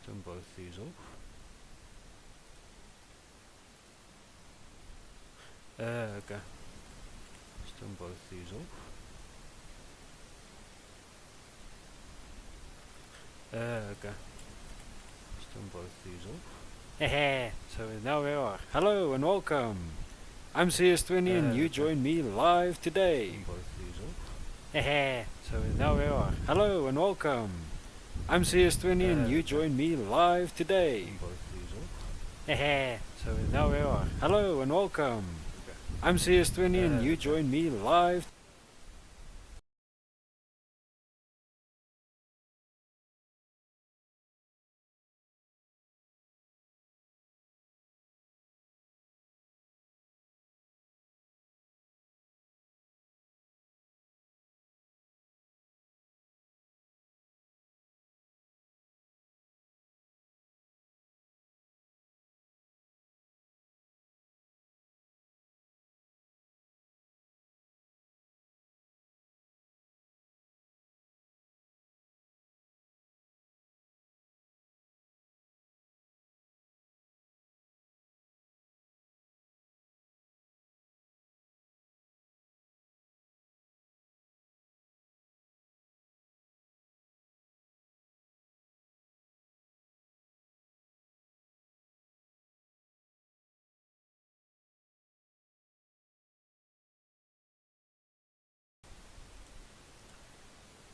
turn both these off. Okay. Let's turn both these off. Okay. Let's turn both these off. Hehe. So now we are. Hello and welcome. I'm CS20 and you join me live today. Turn both these off. Hehe. So now we are. Hello and welcome. I'm CS20 and you join me live today. Turn both these off. Hehe. So now we are. Hello and welcome. I'm CS20 and you join me live.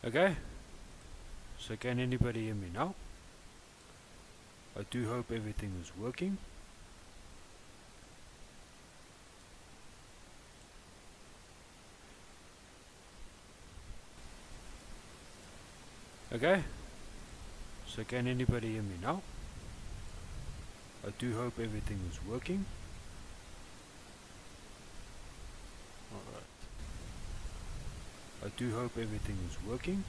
Okay. So can anybody hear me now? I do hope everything is working. Okay. So can anybody hear me now? I do hope everything is working. Alright. I do hope everything is working.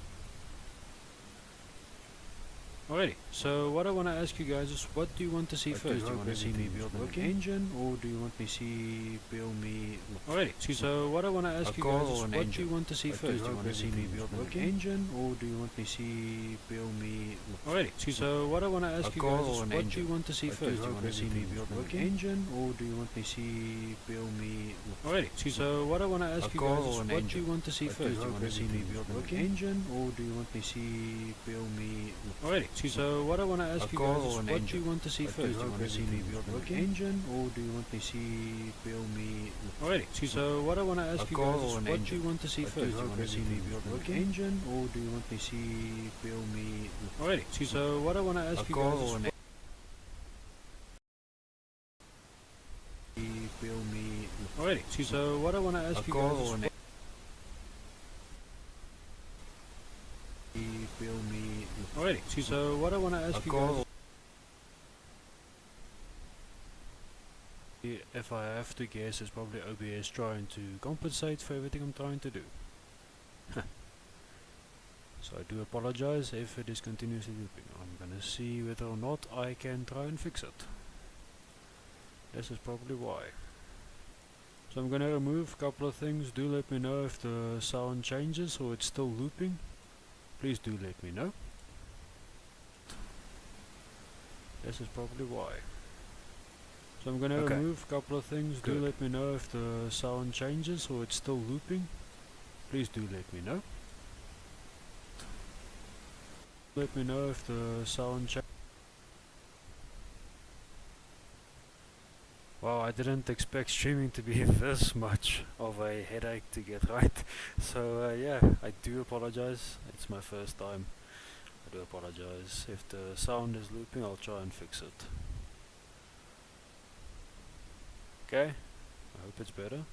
Alrighty, so what I want to ask you guys is, what do you want to see first? Do you want to see me build an engine, or do you want me see build me... Alrighty, so what I want to ask you guys is, what do you want to see first? Do you want to see me build an engine, or do you want me see build me... Alrighty, so what I want to ask you guys is, what do you want to see first? Do you want to see me build an engine, or do you want me see build me... Alrighty, so what I want to ask you guys is, what do you want to see first? Do you want to see me build an engine, or do you want me see build me... Alrighty. So what I want to ask you guys is, what do you want to see first? Do you want to see me build an engine, or do you want me see build me... Alrighty, so what I want to ask you guys is, what do you want to see first? Do you want to see me build an engine, or do you want me see build me... Alrighty, so what I want to ask you guys is, build me... Alrighty, so what I want to ask you guys is, build me... Alrighty, so what I want to ask you guys is, if I have to guess, it's probably OBS trying to compensate for everything I'm trying to do. So I do apologize if it is continuously looping. I'm gonna see whether or not I can try and fix it. This is probably why. So I'm gonna remove a couple of things. Do let me know if the sound changes or it's still looping. Please do let me know. This is probably why. So I'm gonna remove a couple of things. Do let me know if the sound changes or it's still looping. Please do let me know. Let me know if the sound changes. Wow, I didn't expect streaming to be this much of a headache to get right. So yeah, I do apologize. It's my first time. I do apologize. If the sound is looping, I'll try and fix it. Okay, I hope it's better.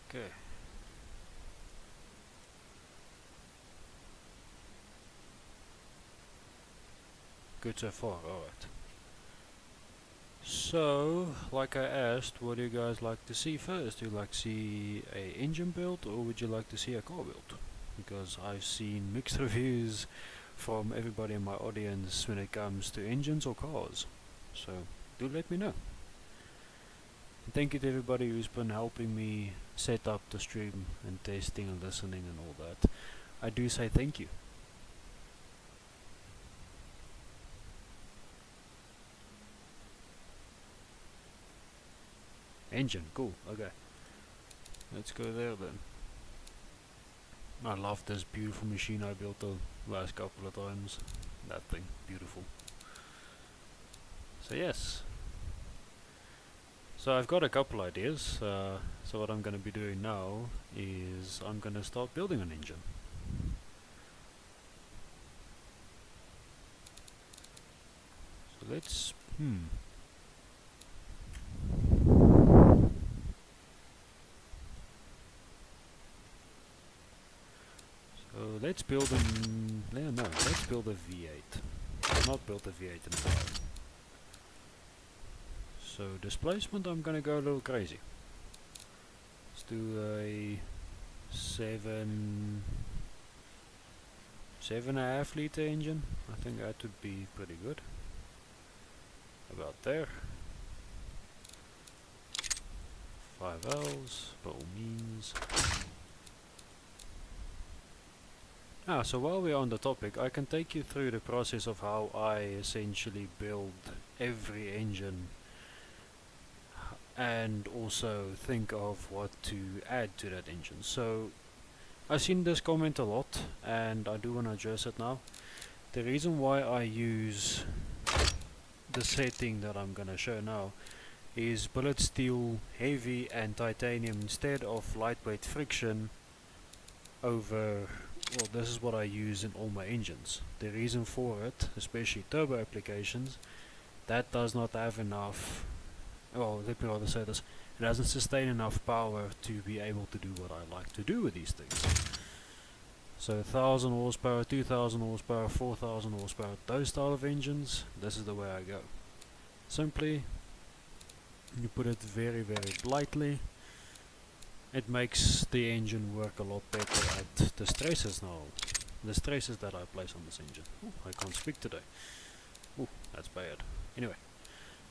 Okay. Good so far, alright. So, like I asked, what do you guys like to see first? Do you like to see a engine build, or would you like to see a car build? Because I've seen mixed reviews from everybody in my audience when it comes to engines or cars. So, do let me know. And thank you to everybody who's been helping me set up the stream and testing and listening and all that. I do say thank you. Engine, cool, okay. Let's go there then. I love this beautiful machine I built the last couple of times. That thing, beautiful. So yes. So I've got a couple ideas. So what I'm going to be doing now is I'm going to start building an engine. So let's, So let's build let's build a V8. I've not built a V8 in a while. So displacement, I'm gonna go a little crazy. Let's do a 7.5 liter engine. I think that would be pretty good. About there. 5 Ls, by all means. So while we're on the topic, I can take you through the process of how I essentially build every engine and also think of what to add to that engine. So I've seen this comment a lot and I do want to address it now. The reason why I use the setting that I'm gonna show now is billet steel heavy and titanium instead of lightweight friction over, well, this is what I use in all my engines. The reason for it, especially turbo applications, that does not have enough, well, let me rather say this, it doesn't sustain enough power to be able to do what I like to do with these things. So 1000 horsepower, 2000 horsepower, 4000 horsepower, those style of engines, this is the way I go. Simply, you put it very, very lightly. It makes the engine work a lot better at the stresses now. The stresses that I place on this engine. Ooh, I can't speak today. Ooh, that's bad. Anyway,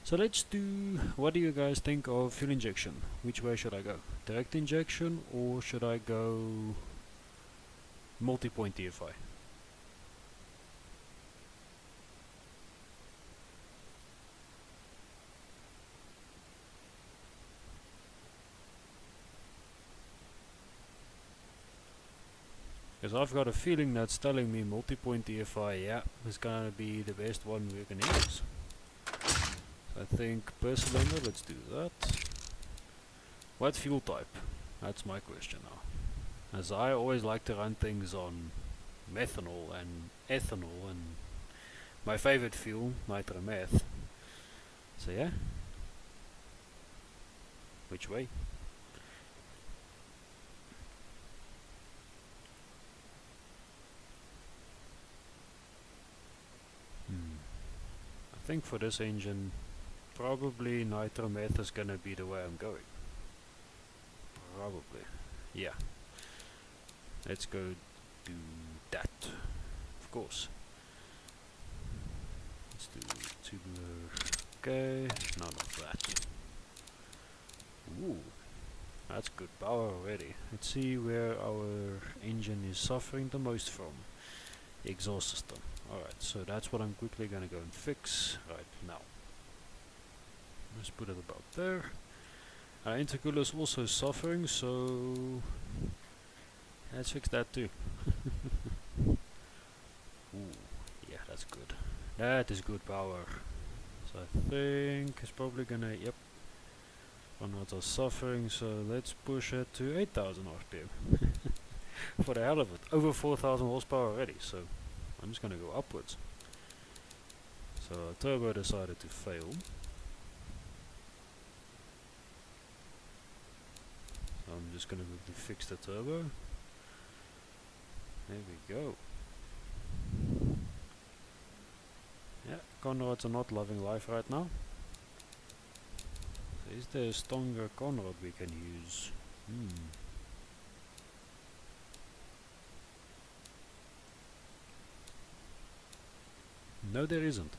so let's do, what do you guys think of fuel injection? Which way should I go? Direct injection or should I go multi-point DFI? Because I've got a feeling that's telling me multi-point DFI, yeah, is gonna be the best one we're gonna use. So I think per cylinder, let's do that. What fuel type? That's my question now. As I always like to run things on methanol and ethanol and my favorite fuel, nitrometh. So yeah. Which way? I think for this engine, probably nitrometh is gonna be the way I'm going. Probably. Yeah. Let's go do that. Of course. Let's do tubular. Okay. None of that. Ooh. That's good power already. Let's see where our engine is suffering the most from. The exhaust system. Alright, so that's what I'm quickly gonna go and fix right now. Let's put it about there. Intercooler is also suffering, so let's fix that too. Ooh, yeah, that's good. That is good power. So I think it's probably gonna, yep. Onwards are suffering, so let's push it to 8000 RPM. For the hell of it. Over 4000 horsepower already, so I'm just gonna go upwards. So our turbo decided to fail. I'm just gonna quickly fix the turbo. There we go. Yeah, conrods are not loving life right now. So is there a stronger conrod we can use? No, there isn't.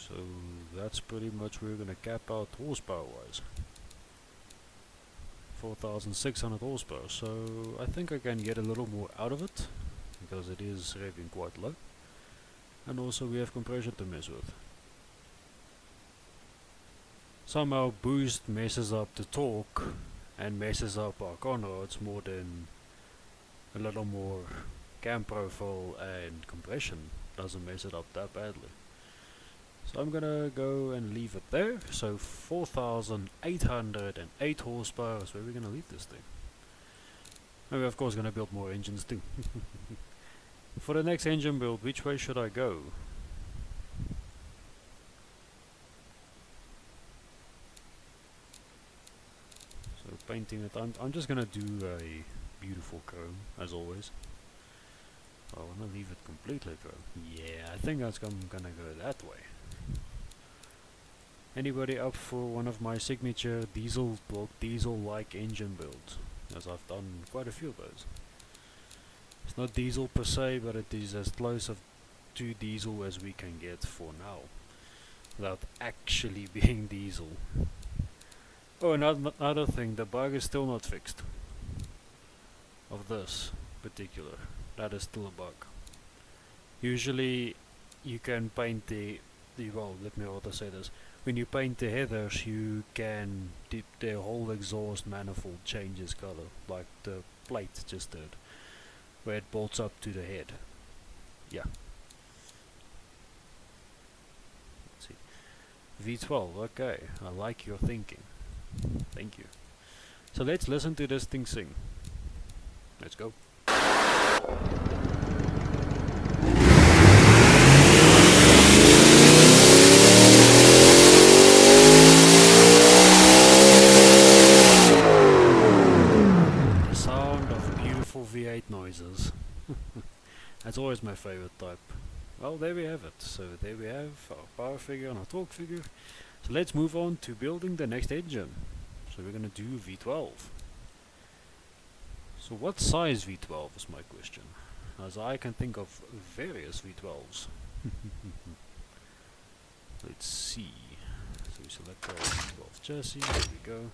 So that's pretty much where we're gonna cap out horsepower wise. 4,600 horsepower, so I think I can get a little more out of it because it is revving quite low, and also we have compression to mess with. Somehow boost messes up the torque and messes up our conrods more than a little more cam profile and compression doesn't mess it up that badly. So I'm gonna go and leave it there. So 4,808 horsepower is where we're gonna leave this thing. And we're of course gonna build more engines too. For the next engine build, which way should I go? So painting it, I'm just gonna do a beautiful chrome as always. I wanna leave it completely chrome. Yeah, I think I'm gonna go that way. Anybody up for one of my signature diesel-like engine builds? As I've done quite a few of those. It's not diesel per se, but it is as close to diesel as we can get for now, without actually being diesel. Oh, another thing, the bug is still not fixed. Of this particular, that is still a bug. Usually, you can paint well, let me also say this. When you paint the headers, you can dip the whole exhaust manifold changes color, like the plate just did, where it bolts up to the head. Yeah. Let's see. V12, okay, I like your thinking. Thank you. So let's listen to this thing sing. Let's go. V8 noises. That's always my favorite type. Well, there we have it. So there we have our power figure and our torque figure. So let's move on to building the next engine. So we're gonna do V12. So what size V12 is my question, as I can think of various V12s. Let's see. So we select our V12 chassis, there we go.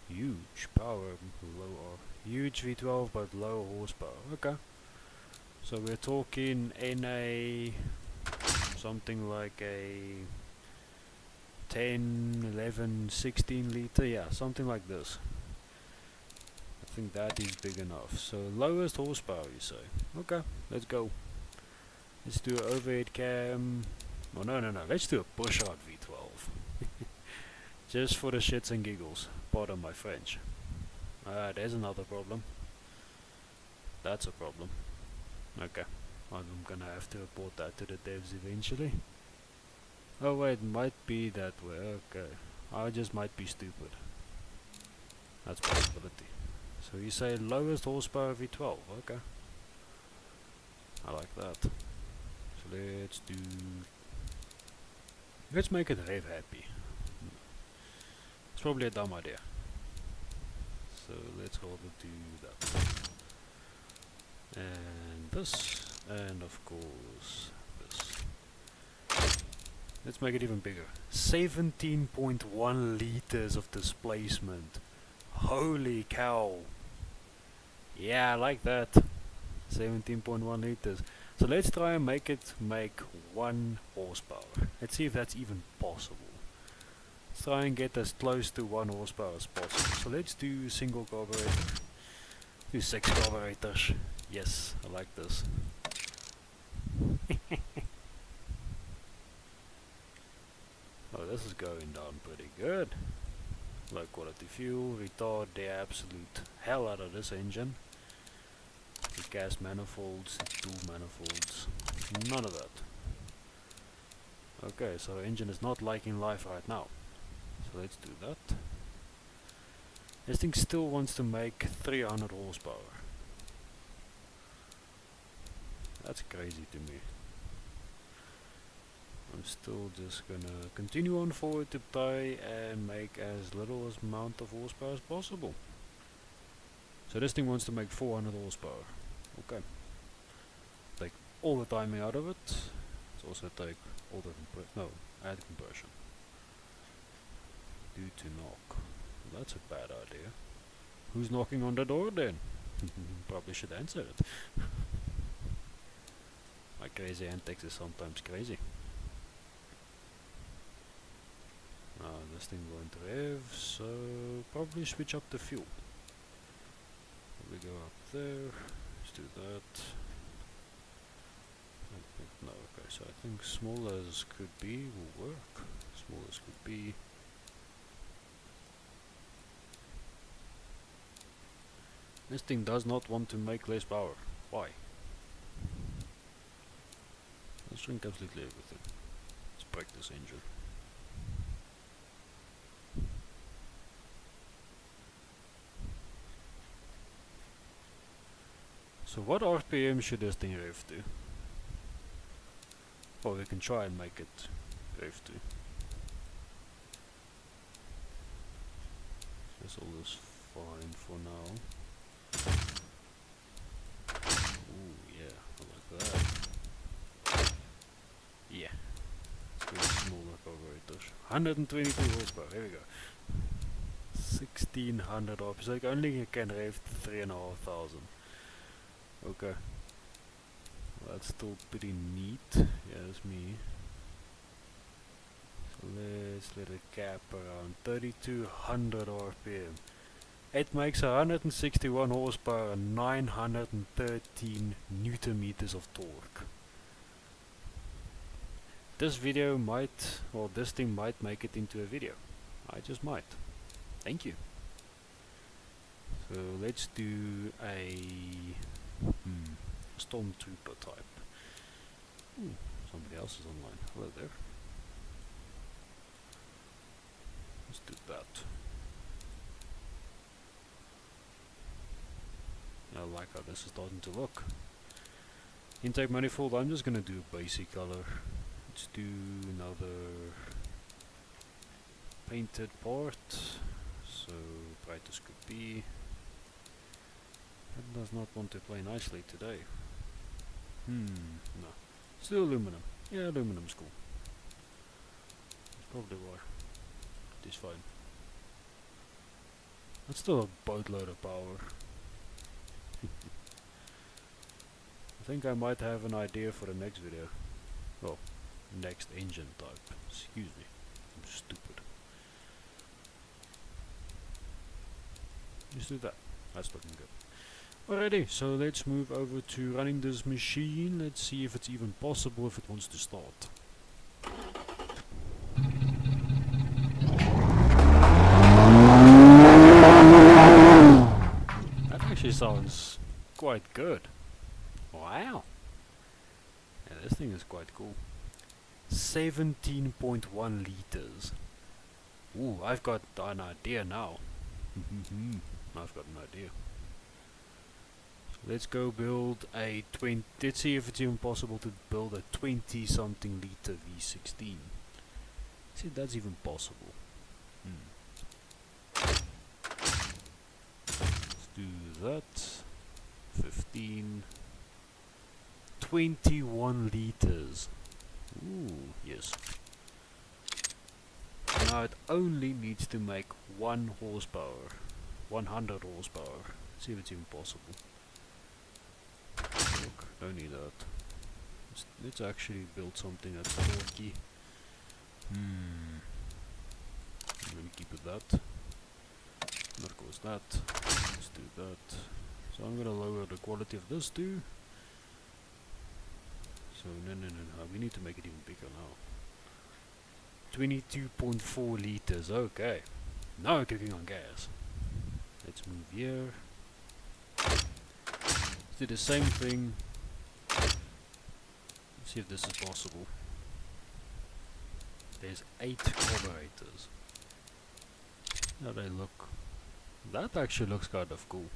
Huge power, huge V12 but low horsepower. Okay. So we're talking in a something like a 10, 11, 16 liter, yeah, something like this. I think that is big enough. So lowest horsepower, you say? Okay, let's go. Let's do an overhead cam. Oh no, let's do a push out V12. Just for the shits and giggles. Pardon my French. There's another problem. That's a problem. Okay. I'm gonna have to report that to the devs eventually. Oh wait, might be that way. Okay. I just might be stupid. That's a possibility. So you say lowest horsepower V12. Okay. I like that. So let's make it rev happy. It's probably a dumb idea. So let's hold it to that. And this, and of course this. Let's make it even bigger. 17.1 liters of displacement. Holy cow. Yeah, I like that. 17.1 liters. So let's try and make 1 horsepower. Let's see if that's even possible. Let's try and get as close to 1 horsepower as possible. So let's do single carburetor. Do 6 carburetors. Yes, I like this. Oh, this is going down pretty good. Low quality fuel, retard the absolute hell out of this engine. The gas manifolds, the dual manifolds, none of that. Okay, so engine is not liking life right now. So let's do that. This thing still wants to make 300 horsepower. That's crazy to me. I'm still just gonna continue on forward to try and make as little amount of horsepower as possible. So this thing wants to make 400 horsepower. Okay. Take all the timing out of it. Let's also take all the add compression. Due to knock. That's a bad idea. Who's knocking on the door then? Probably should answer it. My crazy antics is sometimes crazy. This thing won't rev, so probably switch up the fuel. We go up there, let's do that. No, okay, so I think small as could be will work. Small as could be. This thing does not want to make less power. Why? Let's drink absolutely everything. Let's break this engine. So what RPM should this thing rev to? Or we can try and make it rev to. This all is fine for now. Ooh, yeah, I like that. Yeah. Let's go with smaller carburetors. 122 horsepower, here we go. 1600 RPM, so I only can rev to 3,500. Okay. Well, that's still pretty neat. Yeah, that's me. So let's let it cap around 3200 RPM. It makes 161 horsepower and 913 Newton meters of torque. This video might, or this thing might make it into a video. I just might. Thank you. So let's do a Stormtrooper type. Ooh, somebody else is online. Hello there. Let's do that. I like how this is starting to look. Intake manifold, I'm just gonna do a basic color. Let's do another painted part. So bright as could be. That does not want to play nicely today. No. Still aluminum. Yeah, aluminum's cool. That's probably why. It is fine. That's still a boatload of power. I think I might have an idea for the next video. Well, next engine type. Excuse me. I'm stupid. Just do that. That's looking good. Alrighty, so let's move over to running this machine. Let's see if it's even possible if it wants to start. That actually sounds quite good. Wow. Yeah, this thing is quite cool. 17.1 liters. Ooh, I've got an idea now. I've got an idea. Let's go build a 20. Let's see if it's even possible to build a 20 something liter V16. See if that's even possible. Let's do that. 15. 21 liters. Ooh, yes. Now it only needs to make 1 horsepower. 100 horsepower. Let's see if it's even possible. Look, don't need that. Let's actually build something that's torquey. Maybe keep it that. And of course that. Let's do that. So I'm gonna lower the quality of this too. So no, we need to make it even bigger now. 22.4 liters, okay. Now we're cooking on gas. Let's move here. Let's do the same thing. Let's see if this is possible. There's 8 carburetors. How they look. That actually looks kind of cool.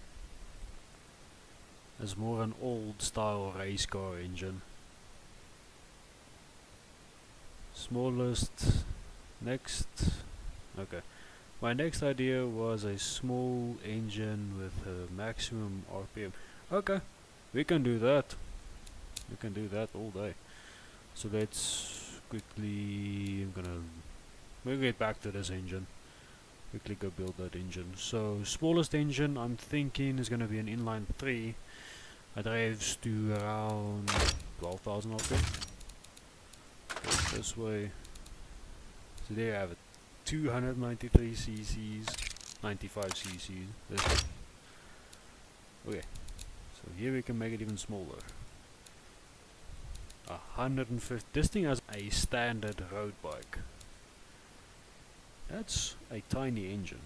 It's more an old style race car engine. Smallest. Next. Okay. My next idea was a small engine with a maximum RPM. Okay. We can do that. We can do that all day. So let's quickly. We'll get back to this engine. Quickly go build that engine. So smallest engine I'm thinking is gonna be an inline 3. It drives to around 12,000 RPM. Go this way. So there you have it. 293 cc's, 95 cc's. This one. Okay. So here we can make it even smaller. 150. This thing has a standard road bike. That's a tiny engine,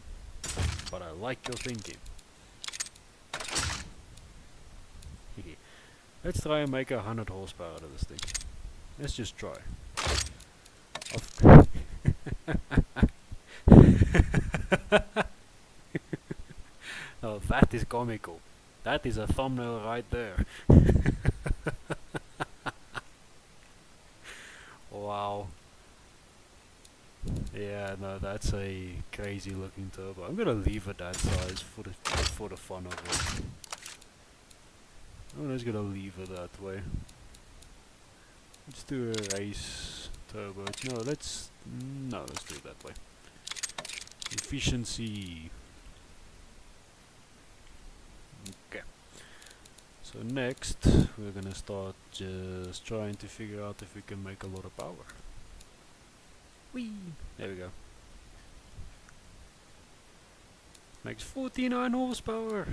but I like your thinking. Let's try and make 100 horsepower out of this thing. Let's just try. Oh, that is comical. That is a thumbnail right there. Wow. Yeah, no, that's a crazy looking turbo. I'm gonna leave it that size for the fun of it. I'm just gonna leave it that way. Let's do a race turbo. Let's do it that way. Efficiency. Okay. So next, we're gonna start just trying to figure out if we can make a lot of power. Whee! There we go. Makes 49 horsepower.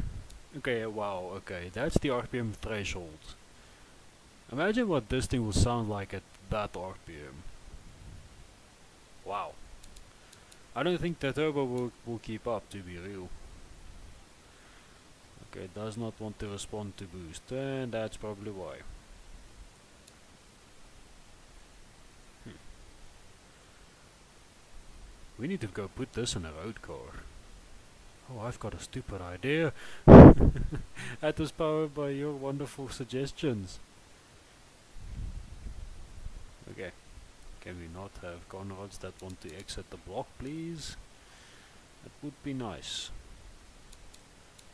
Okay, wow, okay, that's the RPM threshold. Imagine what this thing will sound like at that RPM. Wow. I don't think the turbo will keep up, to be real. Okay, it does not want to respond to boost, and that's probably why. We need to go put this in a road car. Oh, I've got a stupid idea. That was powered by your wonderful suggestions. Okay. Can we not have conrods that want to exit the block, please? That would be nice.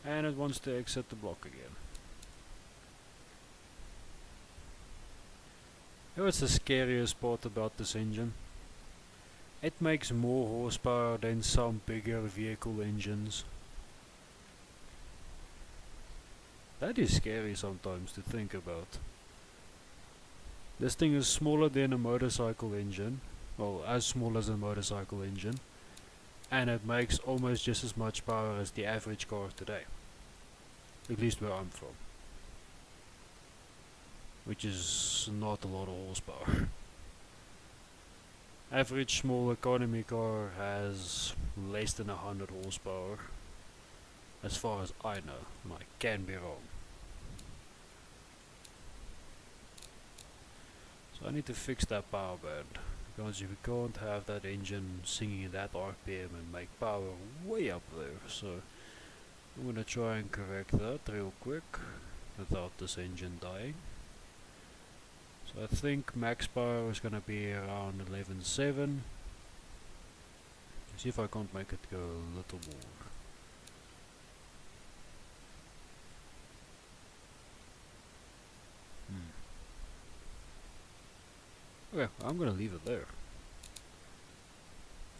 And it wants to exit the block again. You know what's the scariest part about this engine? It makes more horsepower than some bigger vehicle engines. That is scary sometimes to think about. This thing is smaller than a motorcycle engine, well, as small as a motorcycle engine, and it makes almost just as much power as the average car today. At least where I'm from. Which is not a lot of horsepower. Average small economy car has less than 100 horsepower, as far as I know, and I can be wrong. So I need to fix that power band, because we can't have that engine singing at that RPM and make power way up there. So I'm gonna try and correct that real quick without this engine dying. So I think max power is gonna be around 11.7. See if I can't make it go a little more. Okay, I'm gonna leave it there.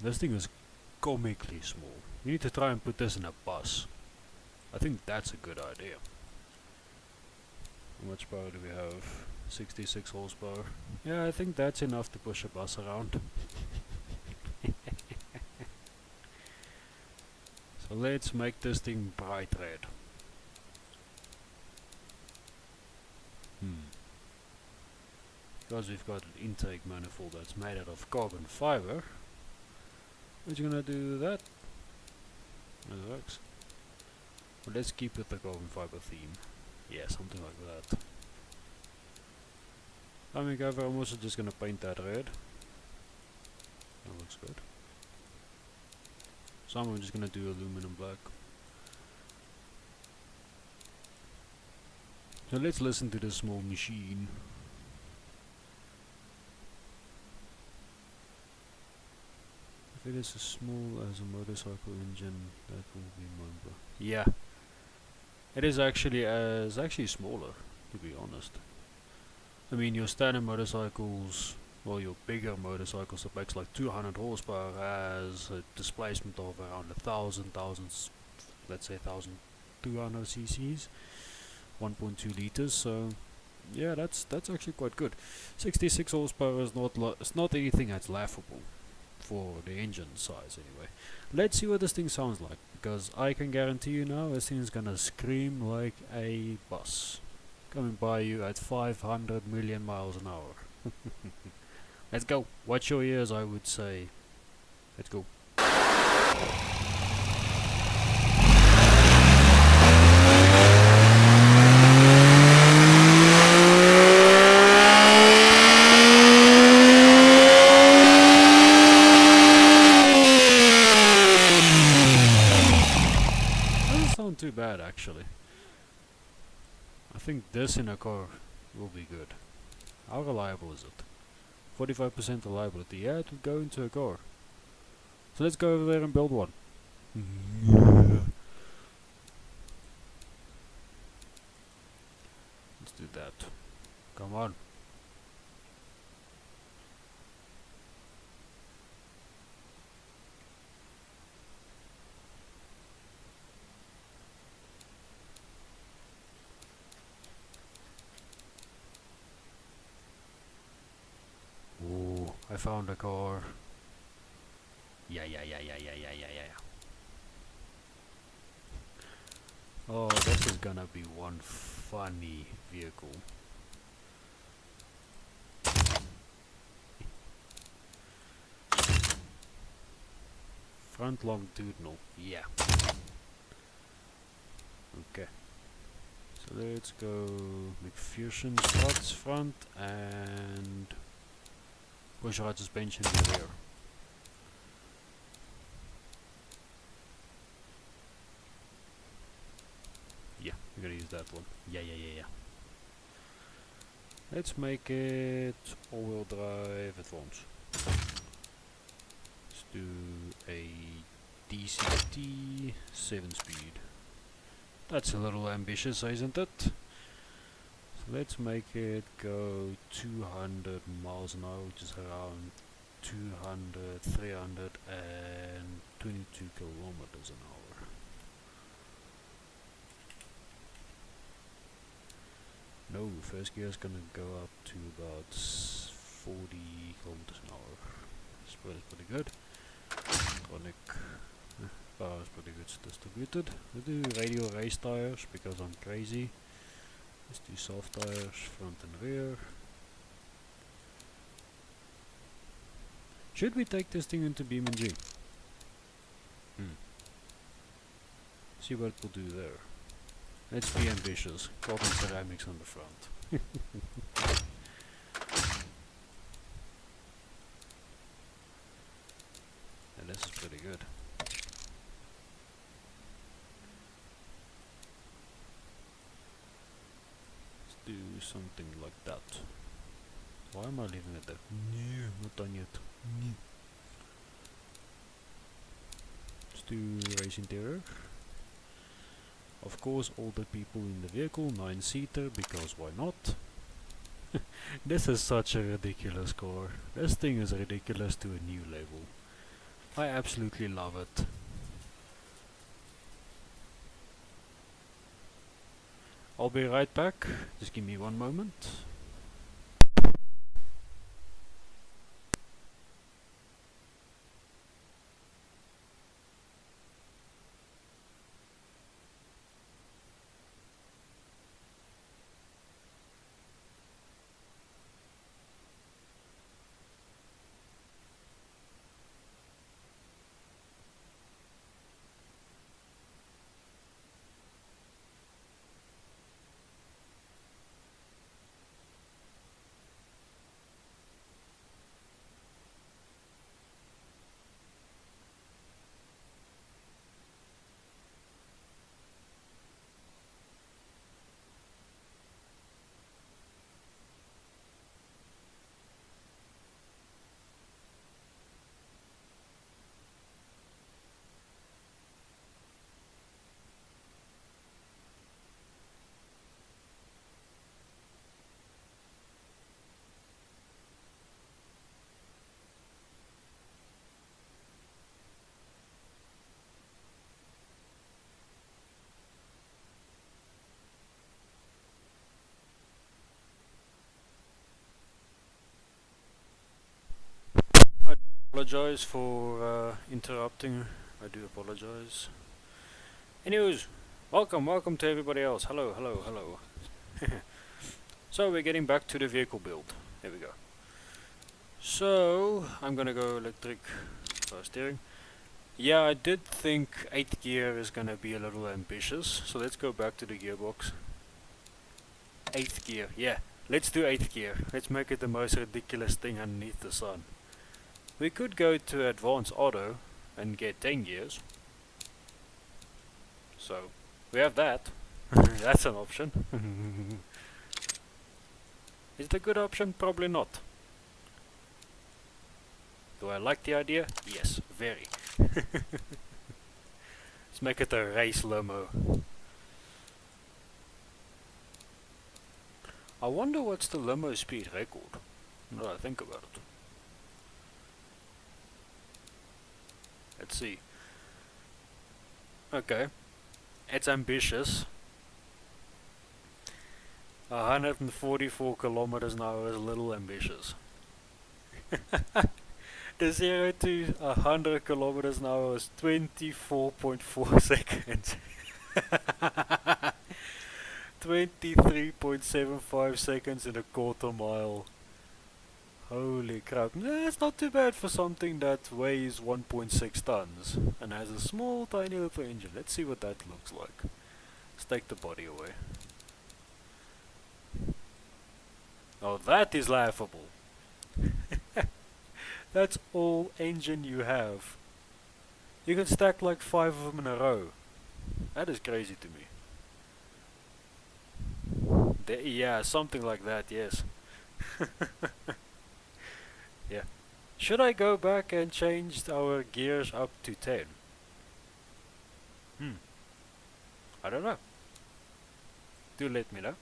This thing is comically small. You need to try and put this in a bus. I think that's a good idea. How much power do we have? 66 horsepower. Yeah, I think that's enough to push a bus around. So let's make this thing bright red. Because we've got an intake manifold that's made out of carbon fiber, we're just gonna do that. That works. Well, let's keep with the carbon fiber theme. Yeah, something like that. Coming over, I'm also just gonna paint that red. That looks good. Some I'm just gonna do aluminum black. So let's listen to this small machine. If it is as small as a motorcycle engine, that will be Mamba. Yeah, it is actually smaller, to be honest. I mean, your standard motorcycles, well, your bigger motorcycles that makes like 200 horsepower has a displacement of around 1,000, let's say 1,200 cc's, 1.2 liters. So yeah, that's actually quite good. 66 horsepower is it's not anything that's laughable for the engine size anyway. Let's see what this thing sounds like, because I can guarantee you now this thing is gonna scream like a bus coming by you at 500 million miles an hour. Let's go. Watch your ears, I would say. Let's go. Doesn't sound too bad actually. I think this in a car will be good. How reliable is it? 45% reliability. Yeah, it would go into a car. So let's go over there and build one. Let's do that. Come on. Ooh, I found a car. Yeah. Oh, this is gonna be one funny vehicle. Front longitudinal, yeah. Okay. So let's go McPherson struts front and pushrod suspension in the rear. Yeah, we're gonna use that one. Yeah. Let's make it all-wheel drive at once. Let's do a DCT 7-speed. That's a little ambitious, isn't it? So let's make it go 200 miles an hour, which is around 322 kilometers an hour. No, first gear is gonna go up to about 40 kilometers an hour. Spread is pretty good. Electronic power is pretty good distributed. Let's do radial race tires because I'm crazy. Let's do soft tires, front and rear. Should we take this thing into BeamNG? See what it will do there. Let's be ambitious. Carbon ceramics on the front. And this is pretty good. Let's do something like that. Why am I leaving it there? No, not done yet. No. Let's do race interior. Of course, all the people in the vehicle, 9-seater, because why not? This is such a ridiculous car. This thing is ridiculous to a new level. I absolutely love it. I'll be right back. Just give me one moment. apologize for interrupting. I do apologize. Anyways, welcome to everybody else. Hello. So we're getting back to the vehicle build. There we go. So I'm gonna go electric power steering. Yeah, I did think 8th gear is gonna be a little ambitious, so let's go back to the gearbox. 8th gear, yeah. Let's do 8th gear. Let's make it the most ridiculous thing underneath the sun. We could go to advanced auto and get 10 gears. So, we have that. That's an option. Is it a good option? Probably not. Do I like the idea? Yes, very. Let's make it a race limo. I wonder what's the limo speed record, now that I think about it. Let's see. Okay, it's ambitious. 144 kilometers an hour is a little ambitious. The 0 to 100 kilometers an hour is 24.4 seconds. 23.75 seconds in a quarter mile. Holy crap. That's not too bad for something that weighs 1.6 tons and has a small tiny little engine. Let's see what that looks like. Let's take the body away. Oh, that is laughable. That's all engine you have. You can stack like 5 of them in a row. That is crazy to me. Yeah, something like that, yes. Yeah. Should I go back and change our gears up to 10? I don't know. Do let me know.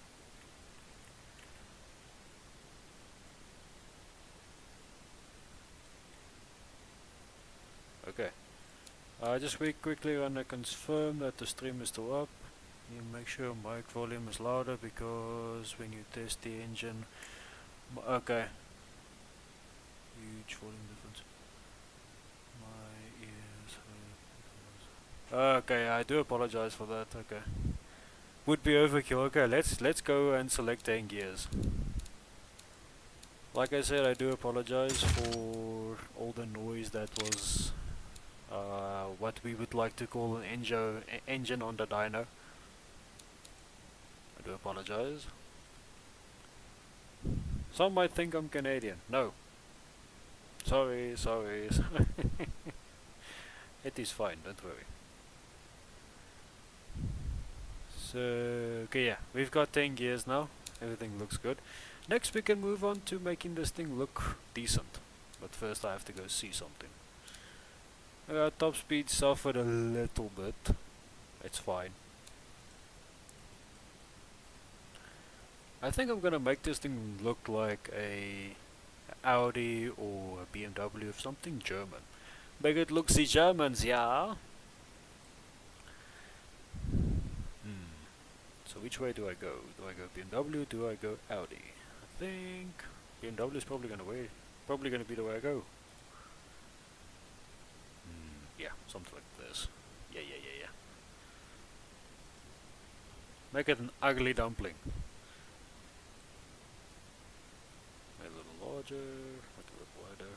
Okay. Just quickly wanna confirm that the stream is still up. You make sure mic volume is louder because when you test the engine, okay. Huge volume difference. My ears. Okay, I do apologize for that. Okay. Would be overkill. Okay, let's go and select 10 gears. Like I said, I do apologize for all the noise that was what we would like to call an engine on the dyno. I do apologize. Some might think I'm Canadian. No. Sorry. It is fine, don't worry. So, okay, yeah, we've got 10 gears now. Everything looks good. Next we can move on to making this thing look decent. But first I have to go see something. Top speed suffered a little bit. It's fine. I think I'm gonna make this thing look like a Audi or a BMW or something German. Make it look the Germans, yeah. So which way do I go? Do I go BMW? Do I go Audi? I think BMW is probably gonna be the way I go. Yeah, something like this. Yeah. Make it an ugly dumpling. Make it a little larger, make it a little wider.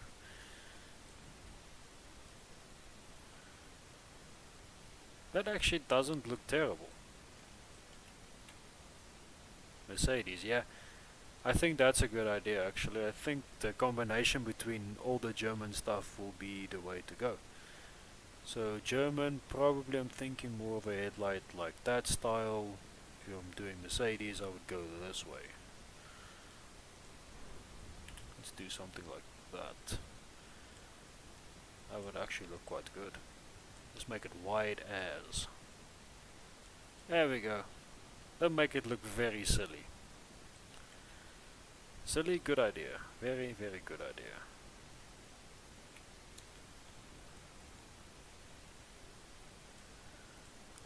That actually doesn't look terrible. Mercedes, yeah. I think that's a good idea actually. I think the combination between all the German stuff will be the way to go. So German, probably I'm thinking more of a headlight like that style. If I'm doing Mercedes, I would go this way. Let's do something like that. That would actually look quite good. Let's make it wide as. There we go. That'll make it look very silly. Silly, good idea. Very good idea.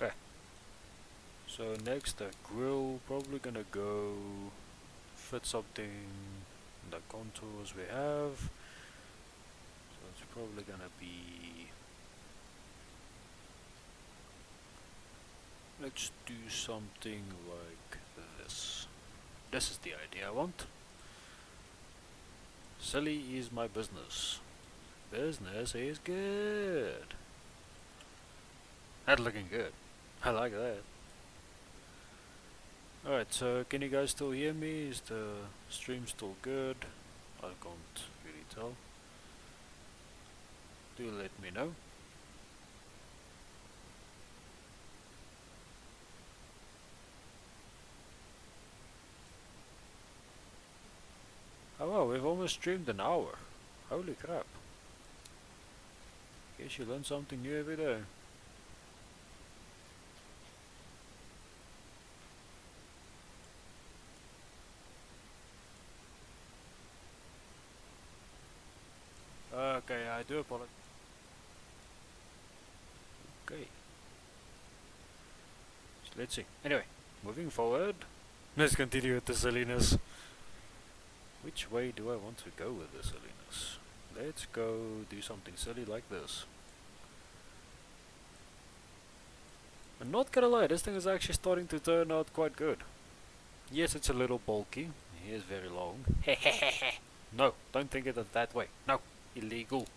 Okay. So next, the grill, probably gonna go fit something in the contours we have. So let's probably gonna be... Let's do something like this. This is the idea I want. Silly is my business. Business is good. That's looking good. I like that. Alright, so can you guys still hear me? Is the stream still good? I can't really tell. Do let me know. Oh wow, we've almost streamed an hour. Holy crap. Guess you learn something new every day. Okay, I do apologize. Okay. So let's see. Anyway, moving forward. Let's continue with the silliness. Which way do I want to go with the silliness? Let's go do something silly like this. I'm not gonna lie, this thing is actually starting to turn out quite good. Yes, it's a little bulky. He is very long. No, don't think of it that way. No, illegal.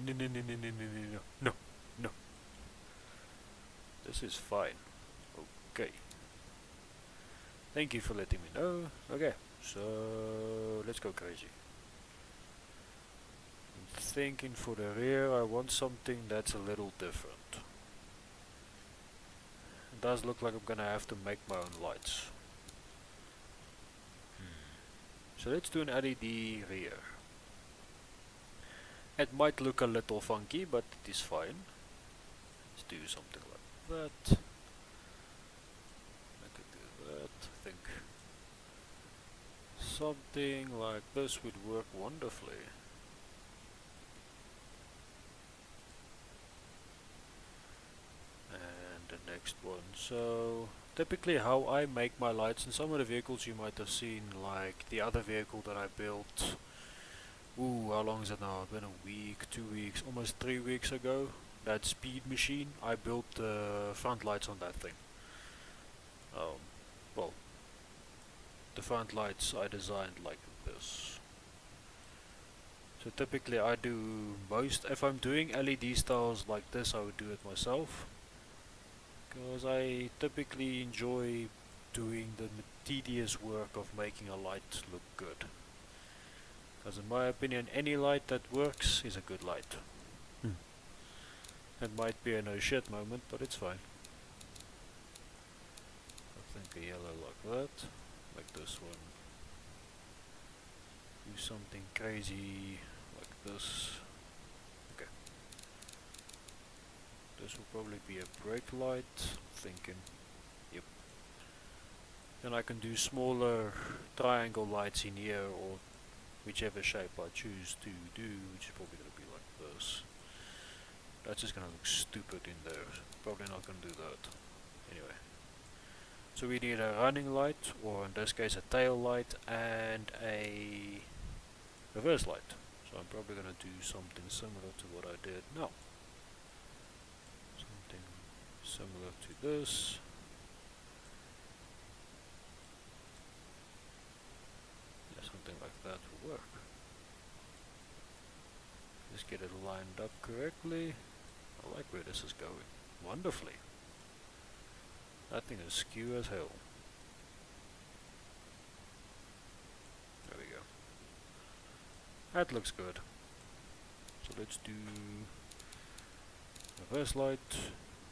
No, no, no, no, no, no, no, no, no. This is fine. Okay. Thank you for letting me know. Okay, so let's go crazy. I'm thinking for the rear I want something that's a little different. It does look like I'm gonna have to make my own lights. So let's do an LED rear. It might look a little funky, but it is fine. Let's do something like that. I could do that. I think something like this would work wonderfully. And the next one. So typically how I make my lights in some of the vehicles you might have seen, like the other vehicle that I built. Ooh, how long is it now? It's been a week, 2 weeks, almost 3 weeks ago. That speed machine, I built the front lights on that thing. Well, the front lights I designed like this. So typically I do most, if I'm doing LED styles like this, I would do it myself. Because I typically enjoy doing the tedious work of making a light look good. Because in my opinion, any light that works is a good light. It might be a no shit moment, but it's fine. I think a yellow like that, like this one. Do something crazy like this. Okay. This will probably be a brake light, thinking. Yep. Then I can do smaller triangle lights in here, or whichever shape I choose to do, which is probably going to be like this. That's just going to look stupid in there. Probably not going to do that. Anyway. So we need a running light, or in this case a tail light, and a reverse light. So I'm probably going to do something similar to what I did now. Something similar to this. Yeah, something like that will work. Just get it lined up correctly. I like where this is going. Wonderfully. That thing is skew as hell. There we go. That looks good. So let's do reverse light.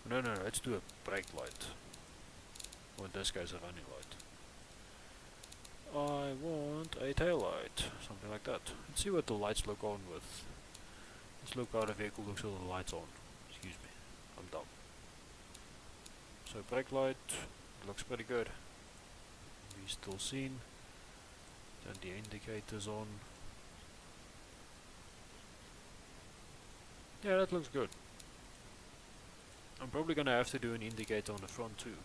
No, let's do a brake light. Well, this guy's a running light. I want a tail light. Something like that. Let's see what the lights look on with. Let's look how the vehicle looks with the lights on. Excuse me. I'm dumb. So brake light, looks pretty good. We still seen. Turn the indicators on. Yeah, that looks good. I'm probably gonna have to do an indicator on the front too.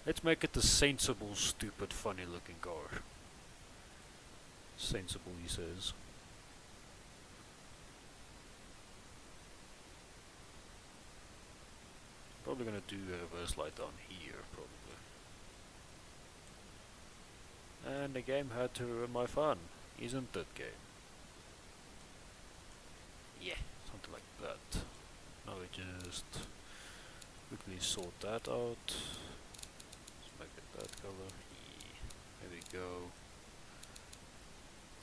Let's make it a sensible, stupid, funny looking car. Sensible, he says. Probably gonna do a reverse light down here, probably. And the game had to ruin my fun, isn't it, game? Yeah, something like that. Now we just quickly sort that out. Let's make it that color. Yeah. There we go.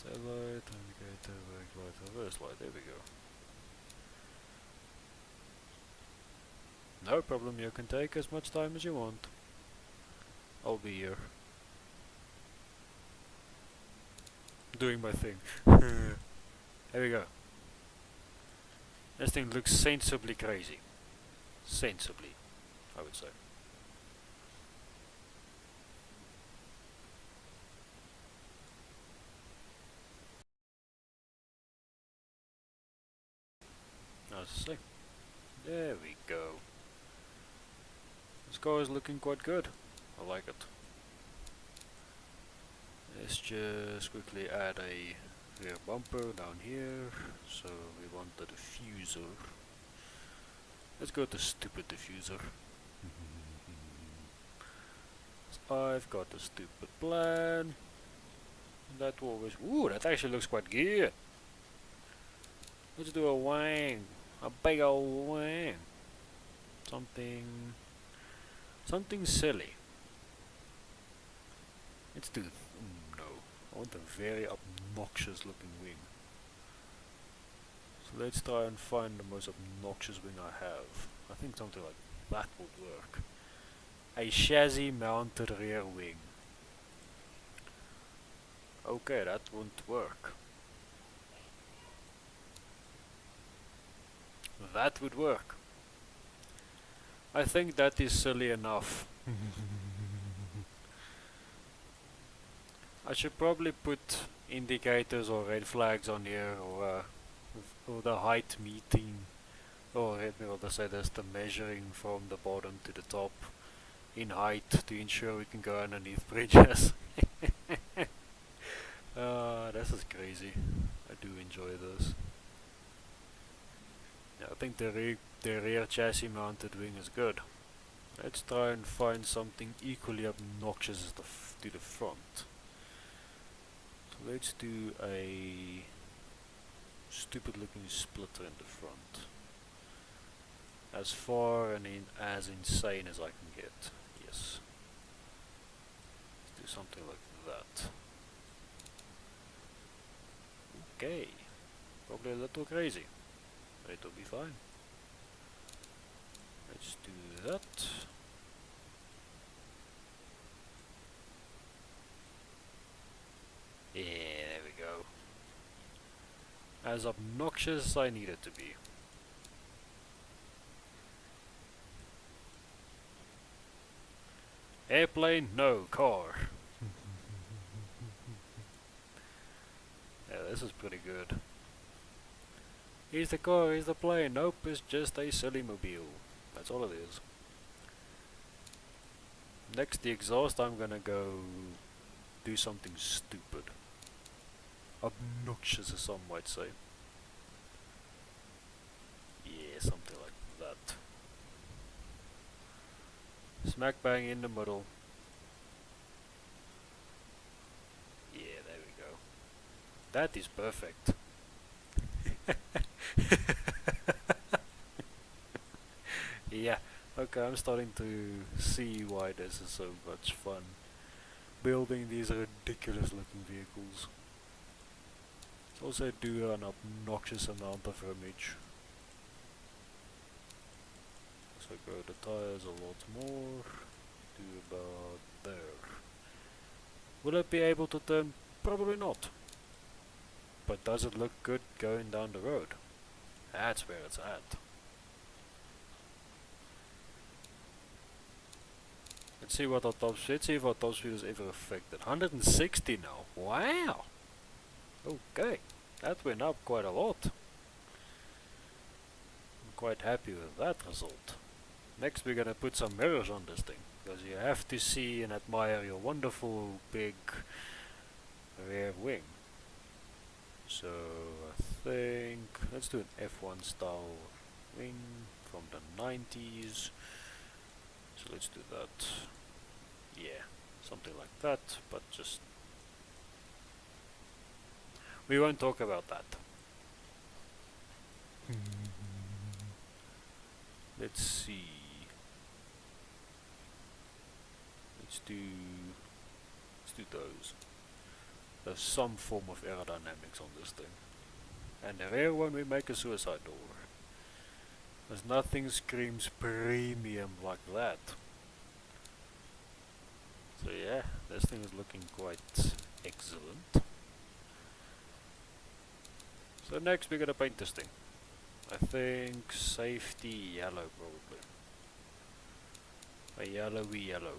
Tail light, indicator, backlight, reverse light. There we go. No problem, you can take as much time as you want. I'll be here. Doing my thing. There we go. This thing looks sensibly crazy. Sensibly, I would say. Now to say. There we go. This car is looking quite good. I like it. Let's just quickly add a rear bumper down here. So we want the diffuser. Let's go to stupid diffuser. I've got a stupid plan. That will always. Ooh, that actually looks quite good. Let's do a wang. A big old wang. Something silly. Let's do. No. I want a very obnoxious looking wing. So let's try and find the most obnoxious wing I have. I think something like that would work. A chassis mounted rear wing. Okay, that won't work. That would work. I think that is silly enough. I should probably put indicators or red flags on here, or the height meeting, or let me rather say this, the measuring from the bottom to the top in height to ensure we can go underneath bridges. This is crazy. I do enjoy this. Yeah, I think the rear chassis mounted wing is good. Let's try and find something equally obnoxious as to the front. So let's do a stupid looking splitter in the front. As far and as insane as I can get. Yes. Let's do something like that. Okay. Probably a little crazy. But it'll be fine. Let's do that. Yeah, there we go. As obnoxious as I need it to be. Airplane? No. Car. Yeah, this is pretty good. Here's the car, here's the plane. Nope, it's just a silly mobile. That's all it is. Next, the exhaust, I'm gonna go do something stupid. Obnoxious, as some might say. Yeah, something like that. Smack bang in the middle. Yeah, there we go. That is perfect. Yeah, okay, I'm starting to see why this is so much fun. Building these ridiculous looking vehicles. Let's also do an obnoxious amount of image. So go the tires a lot more. Do about there. Will it be able to turn? Probably not. But does it look good going down the road? That's where it's at. Let's see what our top speed. Let's see if our top speed is ever affected. 160 now. Wow. Okay, that went up quite a lot. I'm quite happy with that result. Next we're gonna put some mirrors on this thing, because you have to see and admire your wonderful big rear wing. So I think let's do an F1 style wing from the 90s. So let's do that. Yeah, something like that, but just... we won't talk about that. Let's see. Let's do those. There's some form of aerodynamics on this thing. And the rear one we make a suicide door. There's nothing screams premium like that. So yeah, this thing is looking quite excellent. So next we're gonna paint this thing. I think safety yellow probably. A yellowy yellow.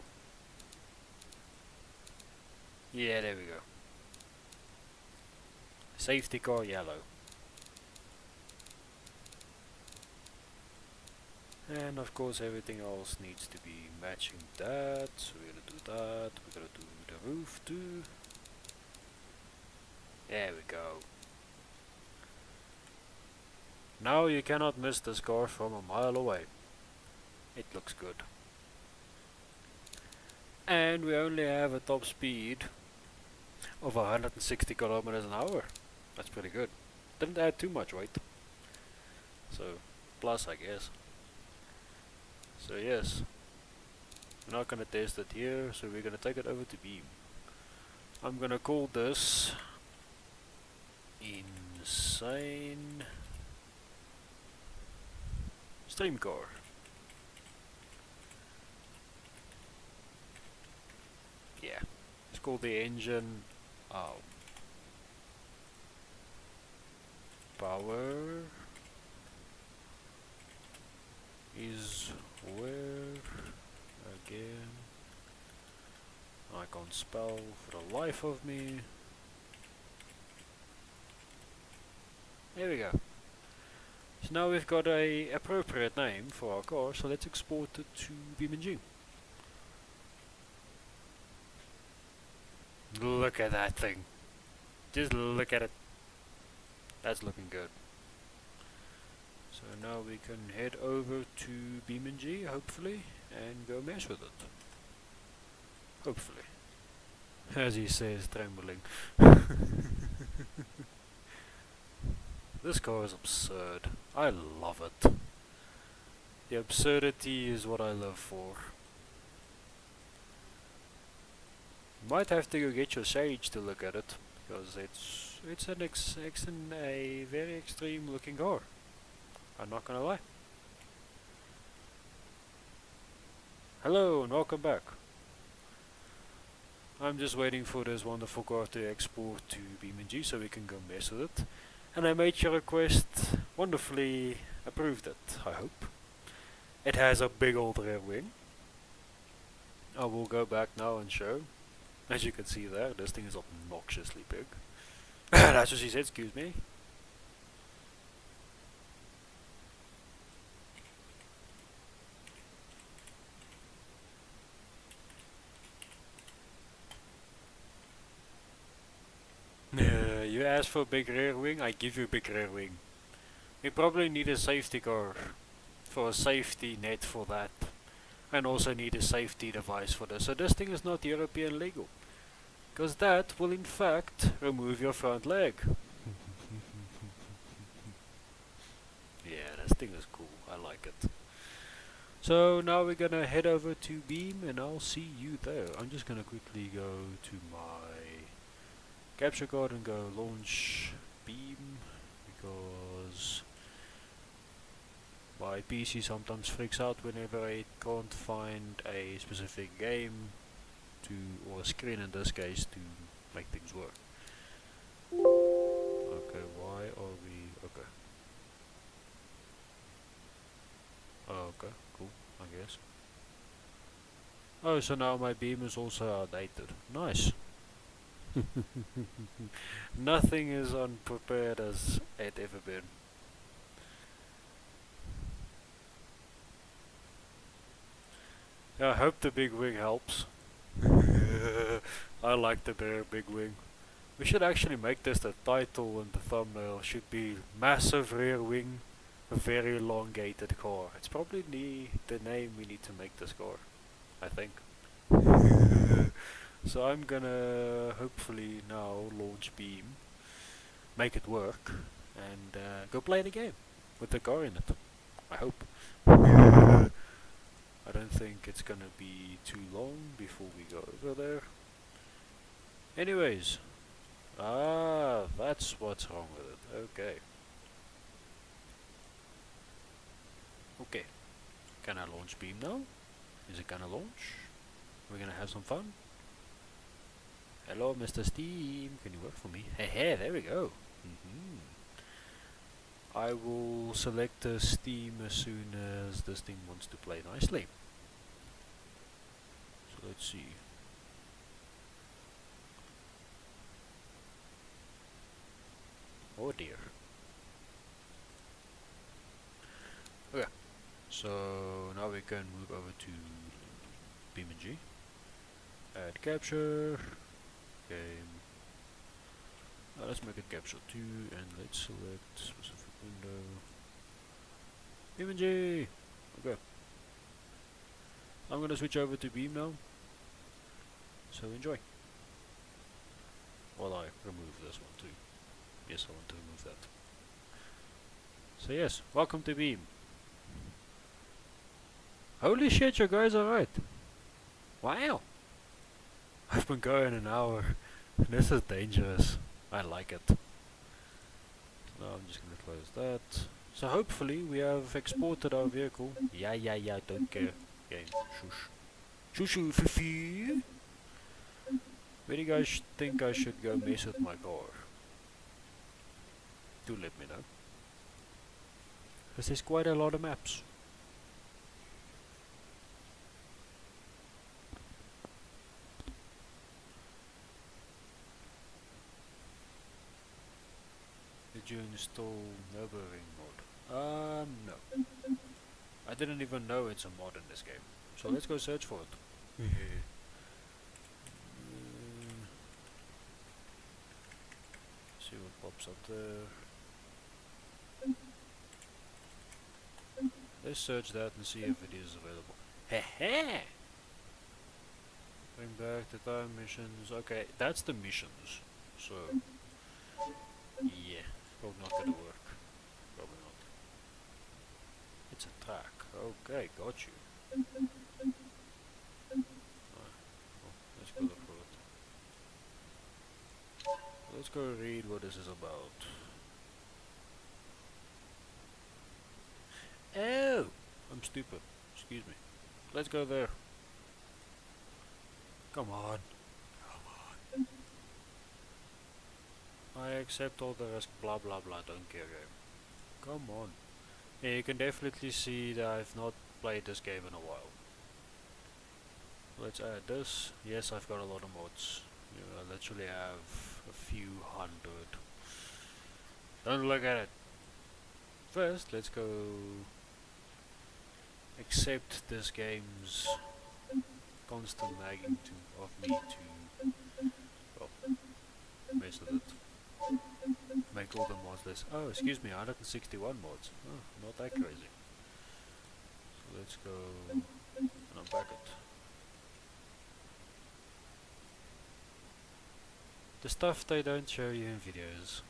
Yeah, there we go. Safety car yellow. And of course everything else needs to be matching that. So we're gonna do that. We're gonna do the roof too. There we go. Now you cannot miss this car from a mile away. It looks good. And we only have a top speed of 160 kilometers an hour. That's pretty good. Didn't add too much weight. So, plus I guess. So yes, we're not gonna test it here, so we're gonna take it over to Beam. I'm gonna call this Insane Stream Car. Yeah, it's called the engine. Power is where again? I can't spell for the life of me. There we go. So now we've got a appropriate name for our car, so let's export it to BeamNG. Look at that thing. Just look at it. That's looking good. So now we can head over to BeamNG, hopefully, and go mess with it. Hopefully. As he says, trembling. This car is absurd. I love it. The absurdity is what I live for. Might have to go get your Sage to look at it, because it's a very extreme looking car. I'm not gonna lie. Hello and welcome back. I'm just waiting for this wonderful car to export to BeamNG so we can go mess with it. And I made your request, wonderfully approved it, I hope. It has a big old rear wing. I will go back now and show. As you can see there, this thing is obnoxiously big. That's what she said, excuse me. You asked for a big rear wing, I give you a big rear wing. We probably need a safety car for a safety net for that. And also need a safety device for this. So this thing is not European legal. Because that will in fact remove your front leg. Yeah, this thing is cool, I like it. So now we're gonna head over to Beam and I'll see you there. I'm just gonna quickly go to my capture card and go launch Beam because my PC sometimes freaks out whenever I can't find a specific game to, or a screen in this case, to make things work. Okay, why are we, okay. Oh, okay, cool, I guess. Oh, so now my beam is also outdated. Nice. Nothing is unprepared as it ever been. I hope the big wing helps. I like the big wing. We should actually make this the title and the thumbnail should be massive rear wing, a very elongated car. It's probably the name we need to make this car. I think. So I'm gonna hopefully now launch Beam, make it work, and go play the game with the car in it. I hope. I don't think it's gonna be too long before we go over there. Anyways, that's what's wrong with it. Okay. Okay. Can I launch Beam now? Is it gonna launch? We're gonna have some fun? Hello, Mr. Steam. Can you work for me? Hey, there we go. I will select the Steam as soon as this thing wants to play nicely. So let's see. Oh dear. Okay. So now we can move over to BeamNG. Add capture. Game. Let's make it capture 2 and let's select specific window. BeamNG! Okay. I'm gonna switch over to Beam now. So enjoy. While I remove this one too. Yes, I want to remove that. So yes, welcome to Beam. Holy shit, you guys are right. Wow. I've been going an hour. This is dangerous. I like it. Now I'm just gonna close that. So hopefully we have exported our vehicle. Yeah, don't care. Game. Shush. Shushu fifi. Where do you guys think I should go mess with my car? Do let me know. Because there's quite a lot of maps. Did you install neighboring mod? No. I didn't even know it's a mod in this game. So let's go search for it. See what pops up there. Let's search that and see if it is available. Hehe! Bring back the time missions. Okay, that's the missions. So, yeah, probably not gonna work. Probably not. It's a track. Okay, got you. Well, let's go look for it. Let's go read what this is about. Oh! I'm stupid. Excuse me. Let's go there. Come on. Come on. I accept all the rest. Blah blah blah. Don't care game. Come on. Yeah, you can definitely see that I've not played this game in a while. Let's add this. Yes, I've got a lot of mods. You know, I literally have a few hundred. Don't look at it. First, let's go accept this game's constant nagging of me to, well, mess with it. Make all the mods less. Oh, excuse me, 161 mods. Oh, not that crazy. So let's go and unpack it. The stuff they don't show you in videos.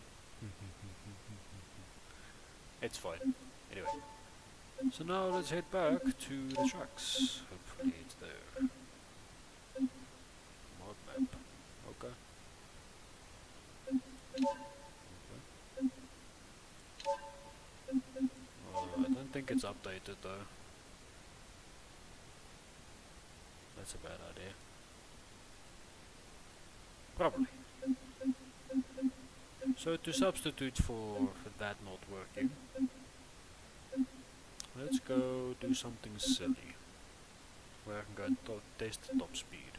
It's fine. Anyway. So now let's head back to the tracks. Hopefully it's there. Mod map. Okay. I don't think it's updated though. That's a bad idea. Probably. So to substitute for that not working, let's go do something silly. Where I can go test top speed.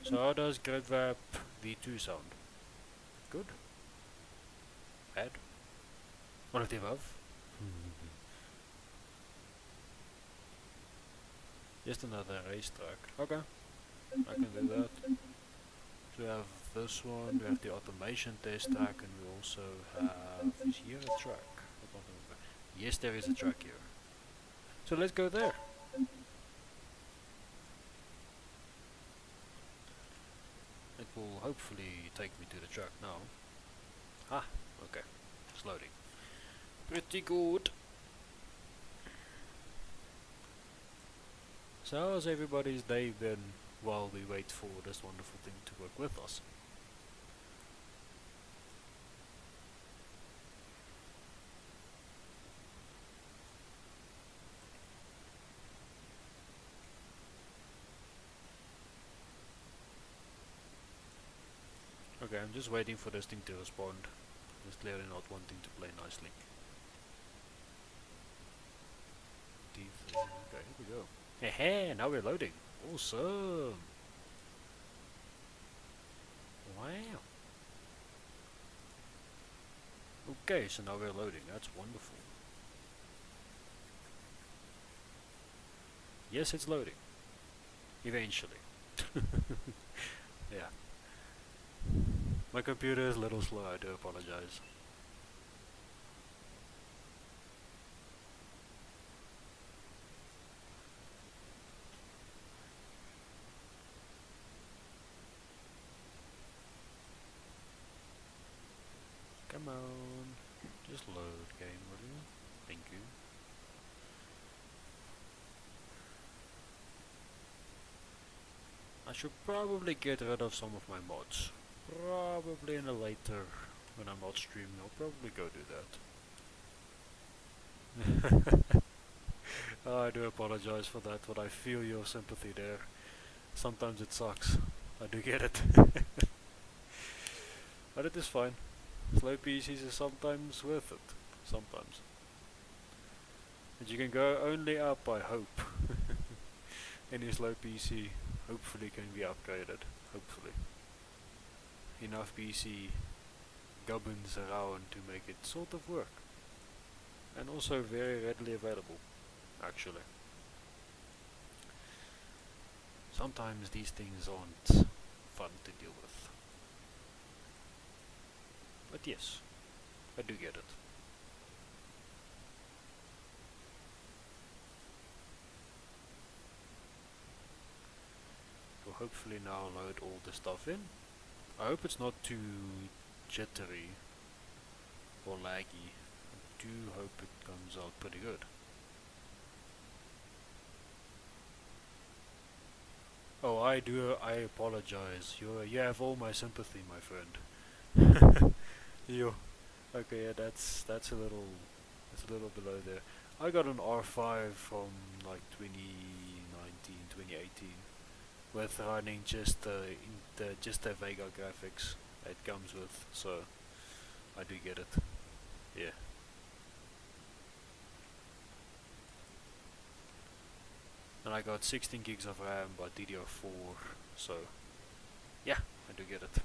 So how does GridVap V2 sound? Good? Bad? One of the above? Just another racetrack. Okay, I can do that. So we have this one, we have the automation test track, and we also have... is here a track? I don't remember. Yes, there is a track here. So let's go there. will hopefully take me to the truck now. Ah, okay, it's loading. Pretty good. So how's everybody's day been while we wait for this wonderful thing to work with us? Okay, I'm just waiting for this thing to respond. It's clearly not wanting to play nicely. Okay, here we go. Hey, now we're loading. Awesome. Wow. Okay, so now we're loading. That's wonderful. Yes, it's loading. Eventually. Yeah. My computer is a little slow, I do apologize. Come on. Just load game, will you? Thank you. I should probably get rid of some of my mods. Probably in a later, when I'm not streaming, I'll probably go do that. Oh, I do apologize for that, but I feel your sympathy there. Sometimes it sucks. I do get it. But it is fine. Slow PCs is sometimes worth it. Sometimes. And you can go only up, I hope. Any slow PC hopefully can be upgraded. Hopefully. Enough PC gubbins around to make it sort of work. And also very readily available, actually. Sometimes these things aren't fun to deal with. But yes, I do get it. We'll hopefully now load all the stuff in. I hope it's not too jittery or laggy. I do hope it comes out pretty good. Oh, I apologize. You have all my sympathy, my friend. You. Okay, yeah, that's a little below there. I got an R5 from like 2019, 2018, with running just the Vega graphics it comes with, so I do get it. Yeah. And I got 16 gigs of RAM by DDR4, so yeah, I do get it.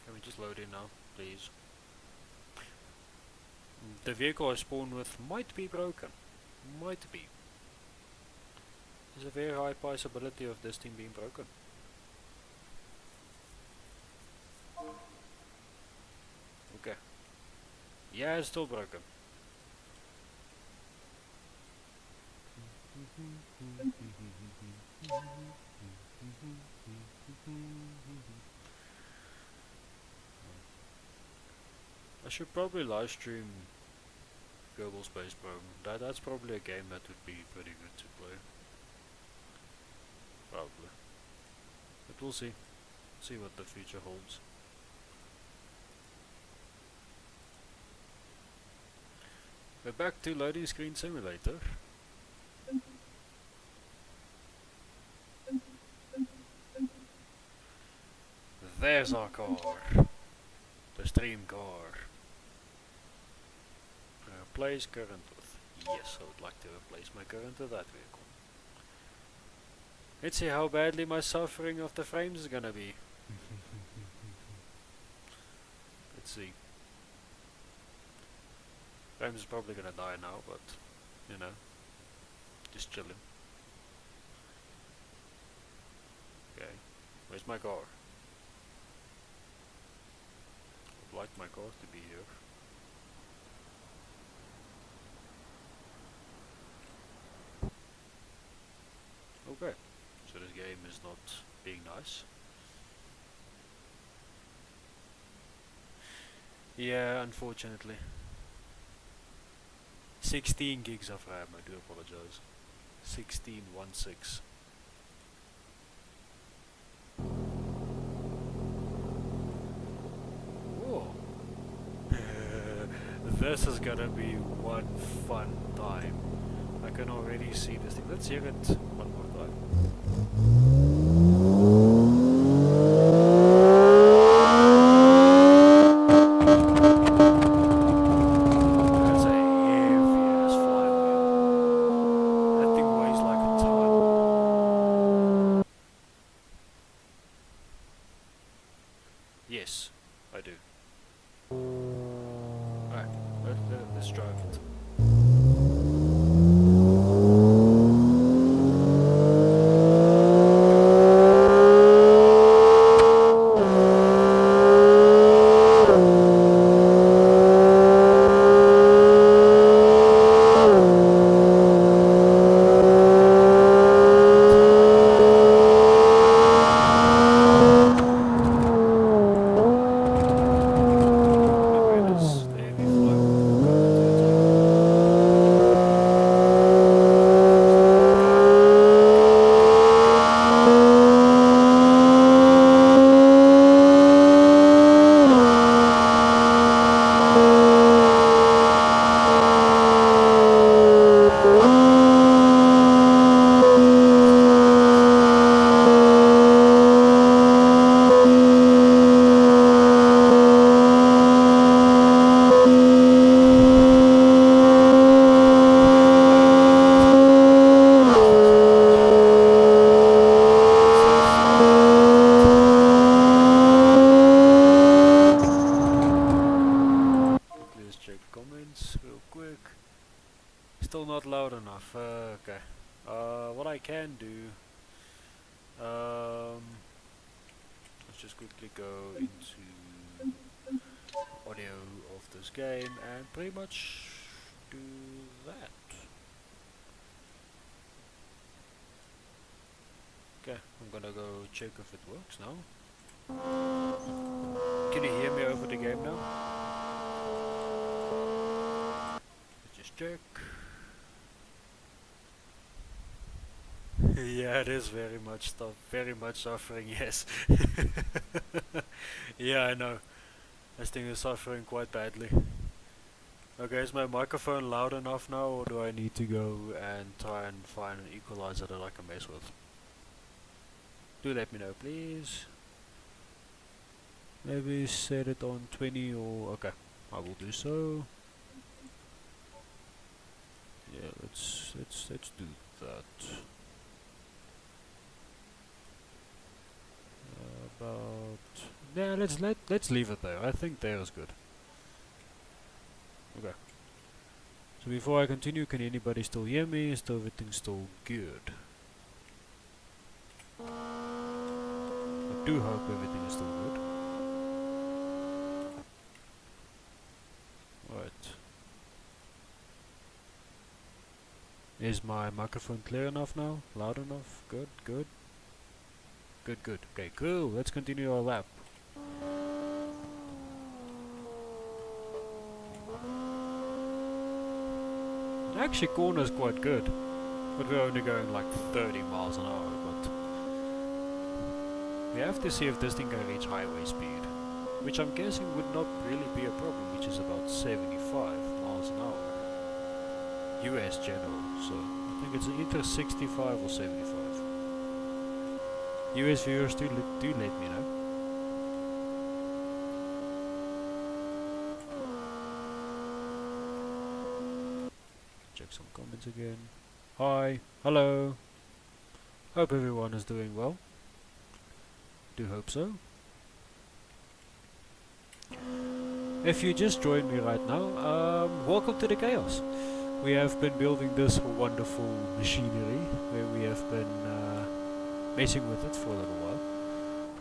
Can we just load in now, please? The vehicle I spawned with might be broken. Might be. There's a very high possibility of this thing being broken. Okay. Yeah, it's still broken. I should probably live stream Global Space Program. That's probably a game that would be pretty good to play. Probably. But we'll see. See what the future holds. We're back to Loading Screen Simulator. There's our car. The stream car. Replace current with. Yes, I would like to replace my current with that vehicle. Let's see how badly my suffering of the frames is gonna be. Let's see. Frames is probably gonna die now, but you know, just chilling. Okay, where's my car? I'd like my car to be here. game is not being nice. Yeah, unfortunately. 16 gigs of RAM, I do apologize. 1616. Whoa. This is gonna be one fun time. I can already see this thing. Let's hear it one more time. That's a heavy ass flywheel. That thing weighs like a ton. Yes, I do. Alright, let's drive it. Still not loud enough. Okay. What I can do, let's just quickly go into audio of this game and pretty much do that. Okay, I'm gonna go check if it works now. Can you hear me over the game now? Let's just check. Yeah, it is very much suffering, yes. Yeah, I know. This thing is suffering quite badly. Okay, is my microphone loud enough now, or do I need to go and try and find an equalizer that I can mess with? Do let me know, please. Maybe set it on 20 or... okay, I will do so. Yeah, let's do that. Yeah, let's leave it there. I think there is good. Okay. So before I continue, can anybody still hear me? Is everything still good? I do hope everything is still good. Right. Is my microphone clear enough now? Loud enough? Good, good. Good, good. Okay, cool. Let's continue our lap. It actually corners quite good, but we're only going like 30 miles an hour, but we have to see if this thing can reach highway speed, which I'm guessing would not really be a problem, which is about 75 miles an hour. US general, so I think it's either 65 or 75. US viewers, do let me know. Check some comments again. Hi, hello. Hope everyone is doing well. Do hope so. If you just joined me right now, welcome to the chaos. We have been building this wonderful machinery where we have been messing with it for a little while,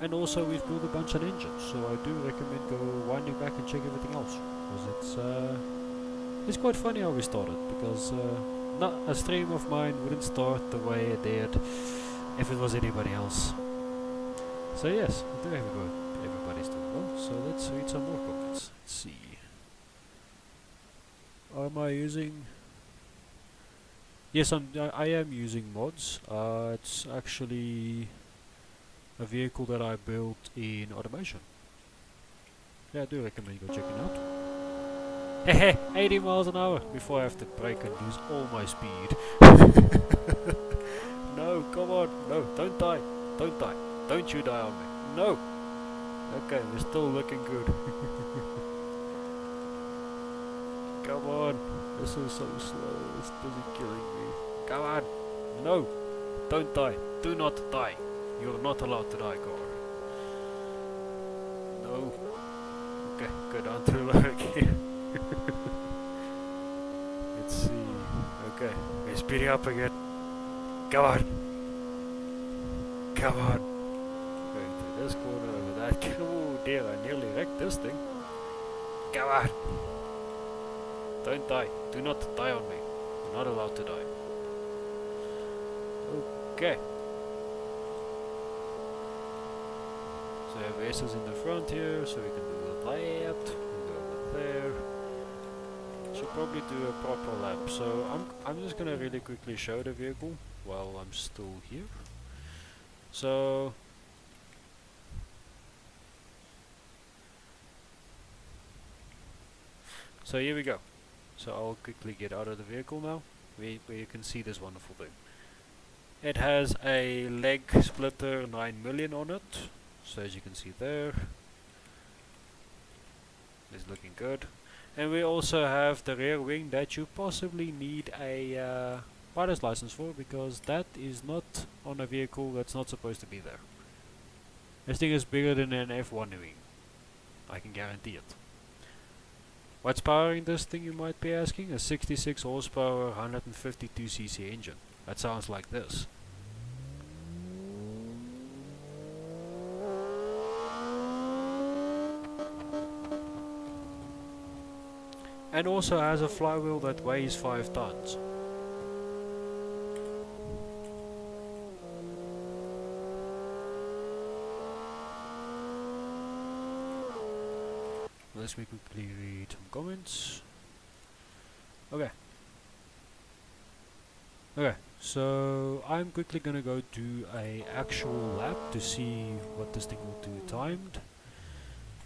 and also we've built a bunch of engines, so I do recommend go winding back and check everything else, because it's quite funny how we started, because a stream of mine wouldn't start the way it did if it was anybody else. So yes, I do everybody's doing well. So let's read some more comments. Let's see. Am I using? Yes, I am using mods. It's actually a vehicle that I built in automation. Yeah, I do recommend you go check it out. Hehe, 80 miles an hour before I have to brake and lose all my speed. No, come on, no, don't die, don't you die on me, no. Okay, we're still looking good. Come on, this is so slow, it's busy killing me. Come on, no, don't die, do not die. You're not allowed to die, car. No. Okay, go down to the low again. Let's see. Okay, we're speeding up again. Come on. Come on. Going to this corner over that. Oh dear, I nearly wrecked this thing. Come on. Don't die. Do not die on me. You're not allowed to die. Okay. So we have aces in the front here, so we can do a lap. We go over there. Should probably do a proper lap. So I'm just gonna really quickly show the vehicle while I'm still here. So here we go. So I'll quickly get out of the vehicle now, where you can see this wonderful thing. It has a leg splitter 9 million on it. So as you can see there, it's looking good. And we also have the rear wing that you possibly need a pilot's license for, because that is not on a vehicle that's not supposed to be there. This thing is bigger than an F1 wing, I can guarantee it. What's powering this thing, you might be asking? A 66 horsepower 152cc engine. That sounds like this. And also has a flywheel that weighs 5 tons. Let's quickly read some comments. Okay, so I'm quickly gonna go do a actual lap to see what this thing will do timed.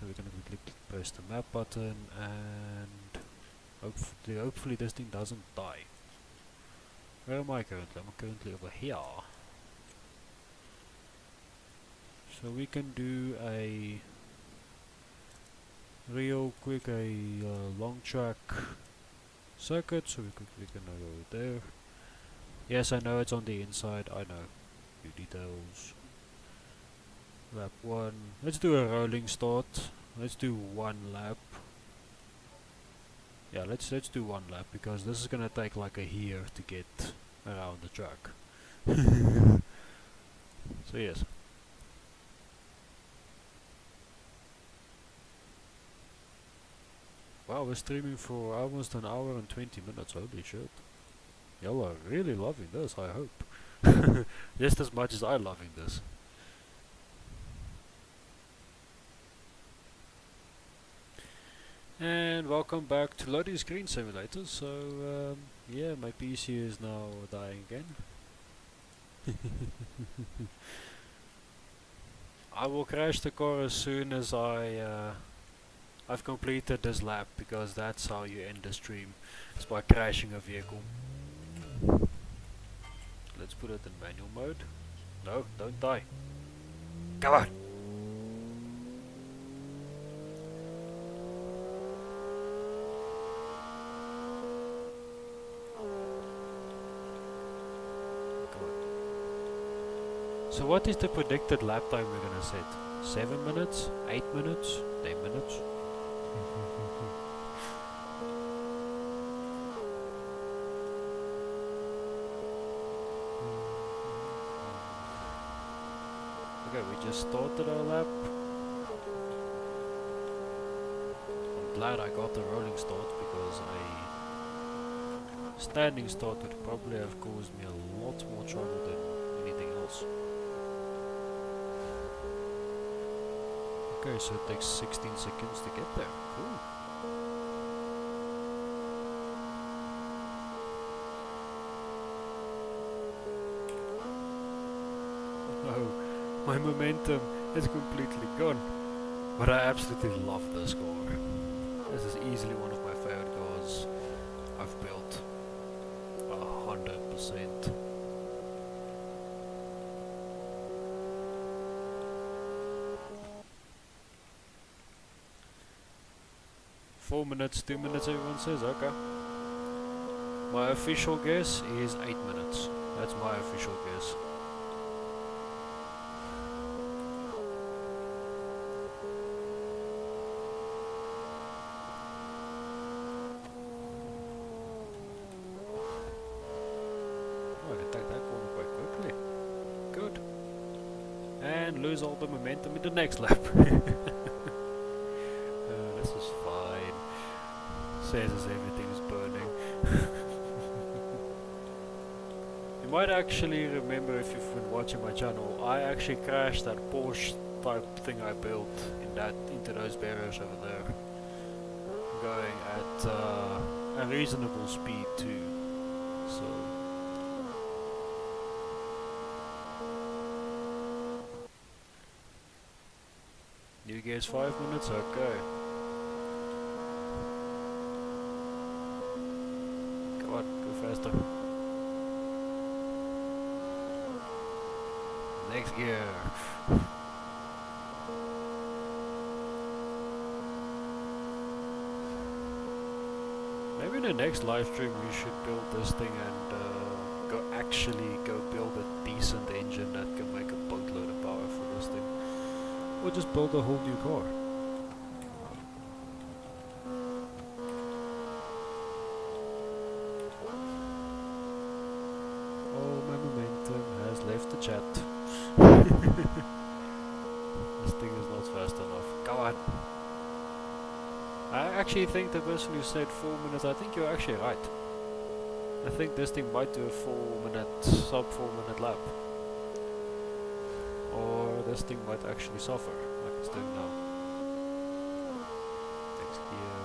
So we're gonna quickly press the map button and hopefully this thing doesn't die. Where am I currently? I'm currently over here. So we can do a real quick long track circuit. So we're gonna go there. Yes, I know it's on the inside, I know. Few details. Lap 1. Let's do a rolling start. Let's do 1 lap. Yeah, let's do 1 lap, because this is gonna take like a year to get around the track. So yes. Wow, we're streaming for almost an hour and 20 minutes, holy shit. Y'all are really loving this, I hope. Just as much as I'm loving this. And welcome back to Loading Screen Simulator. So yeah, my PC is now dying again. I will crash the car as soon as I've completed this lap, because that's how you end the stream. It's by crashing a vehicle. Let's put it in manual mode. No, don't die. Come on! So what is the predicted lap time we're gonna set? 7 minutes? 8 minutes? 10 minutes? Okay, we just started our lap. I'm glad I got the rolling start, because a standing start would probably have caused me a lot more trouble than anything else. miles. Okay, so it takes 16 seconds to get there. Cool. Oh, my momentum is completely gone. But I absolutely love this car. This is easily one of my favorite cars I've built. 100%. Four minutes, 2 minutes, everyone says, okay. My official guess is 8 minutes. That's my official guess. And lose all the momentum in the next lap. This is fine. Says as everything is burning. You might actually remember, if you've been watching my channel, I actually crashed that Porsche type thing I built into those barriers over there, going at a reasonable speed too. So. You guess 5 minutes? Okay. Come on, go faster. Next gear. Maybe in the next live stream we should build this thing and go build a decent engine that can make a boatload of power for this thing. Or just build a whole new car. Oh, my momentum has left the chat. This thing is not fast enough. Come on. I actually think the person who said 4 minutes, I think you're actually right. I think this thing might do a sub 4 minute lap. Or this thing might actually suffer, like it's doing now. Next gear.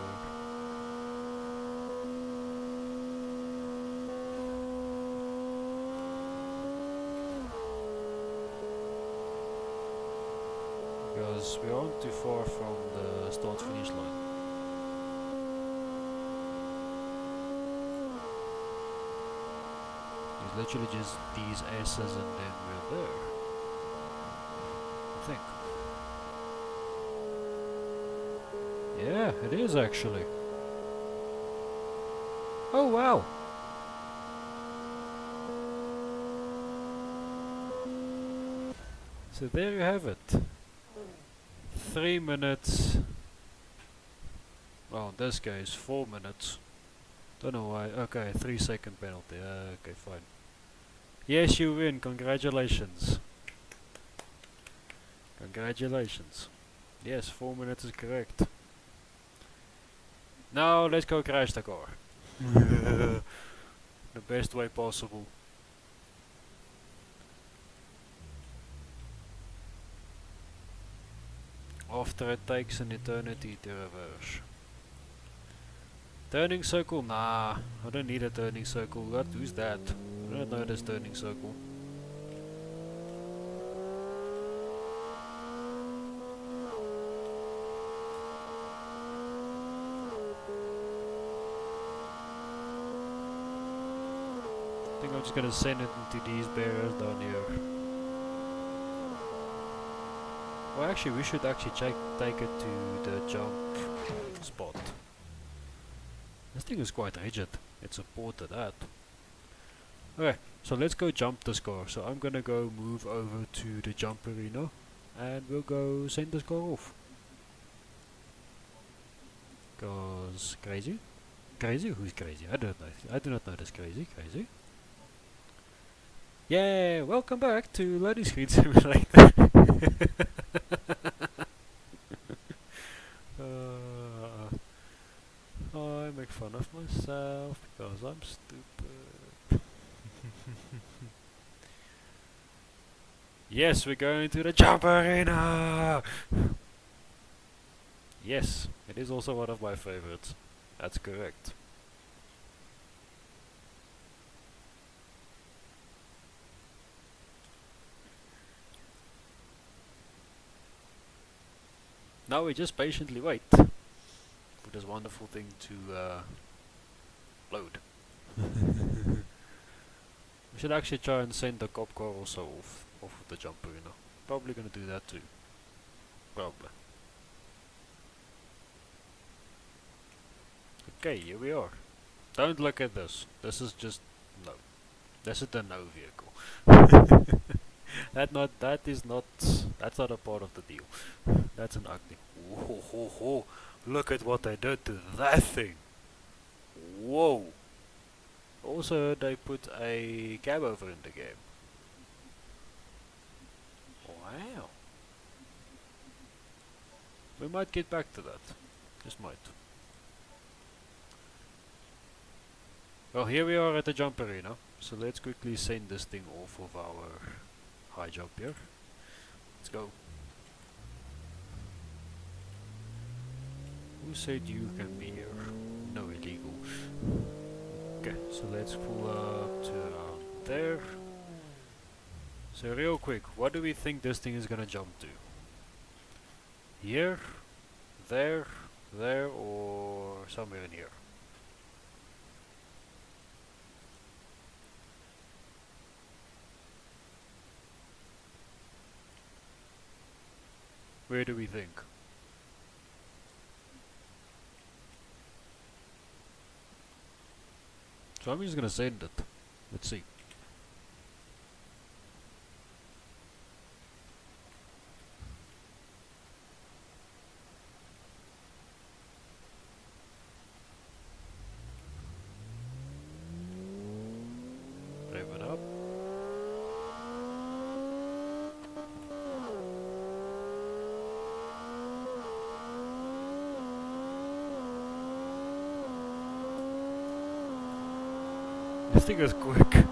Because we aren't too far from the start finish line. It's literally just these S's and then we're there. I think. Yeah, it is actually. Oh wow! So there you have it. 3 minutes. Well, this guy is 4 minutes. Don't know why. Okay, 3 second penalty. Okay, fine. Yes, you win. Congratulations. Congratulations. Yes, 4 minutes is correct. Now let's go crash the car. The best way possible. After it takes an eternity to reverse. Turning circle? Nah, I don't need a turning circle. What? Who's that? I don't know this turning circle. I think I'm just gonna send it into these barriers down here. Well, actually, we should actually take it to the jump spot. This thing is quite rigid. It supported that. Okay, so let's go jump this car. So I'm gonna go move over to the jump arena, and we'll go send this car off. Cause crazy? Crazy? Who's crazy? I don't know. I do not know this crazy. Crazy? Yeah, welcome back to Loading Screen Simulator. I make fun of myself because I'm stupid. Yes, we're going to the jump arena! Yes, it is also one of my favorites. That's correct. Now we just patiently wait for this wonderful thing to load. We should actually try and send the cop car also off of the jump arena. Probably gonna do that too. Probably. Okay, here we are. Don't look at this. This is just no. This is the no vehicle. That's not a part of the deal. That's an ugly. Whoa, ho, ho. Look at what they did to that thing. Whoa. Also, they put a cab over in the game. Wow. We might get back to that. Just might. Well, here we are at the jump arena. So let's quickly send this thing off of our high jump here. Let's go. Who said you can be here? No, illegal. Okay, so let's pull up to there. So real quick, what do we think this thing is gonna jump to? Here, there, or somewhere in here? Where do we think? So I'm just gonna send it. Let's see. Rev it up. This thing is quick. 120,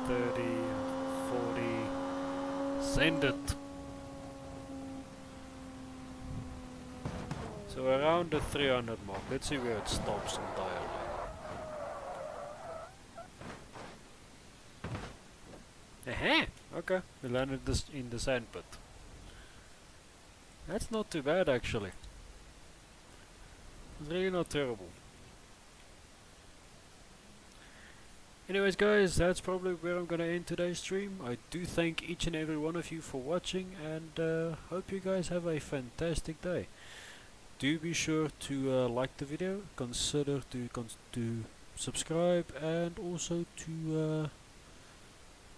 130, 140. Send it. So around the 300 mark. Let's see where it stops entirely. Aha! Okay, we landed this in the sand pit. That's not too bad actually. It's really not terrible. Anyways guys, that's probably where I'm gonna end today's stream. I do thank each and every one of you for watching, and hope you guys have a fantastic day. Do be sure to like the video, consider to subscribe, and also to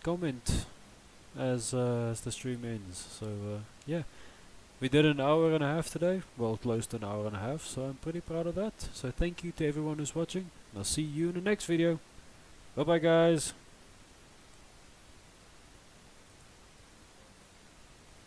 comment as the stream ends. So yeah, we did an hour and a half today, well close to an hour and a half, so I'm pretty proud of that. So thank you to everyone who's watching, and I'll see you in the next video. Bye bye guys.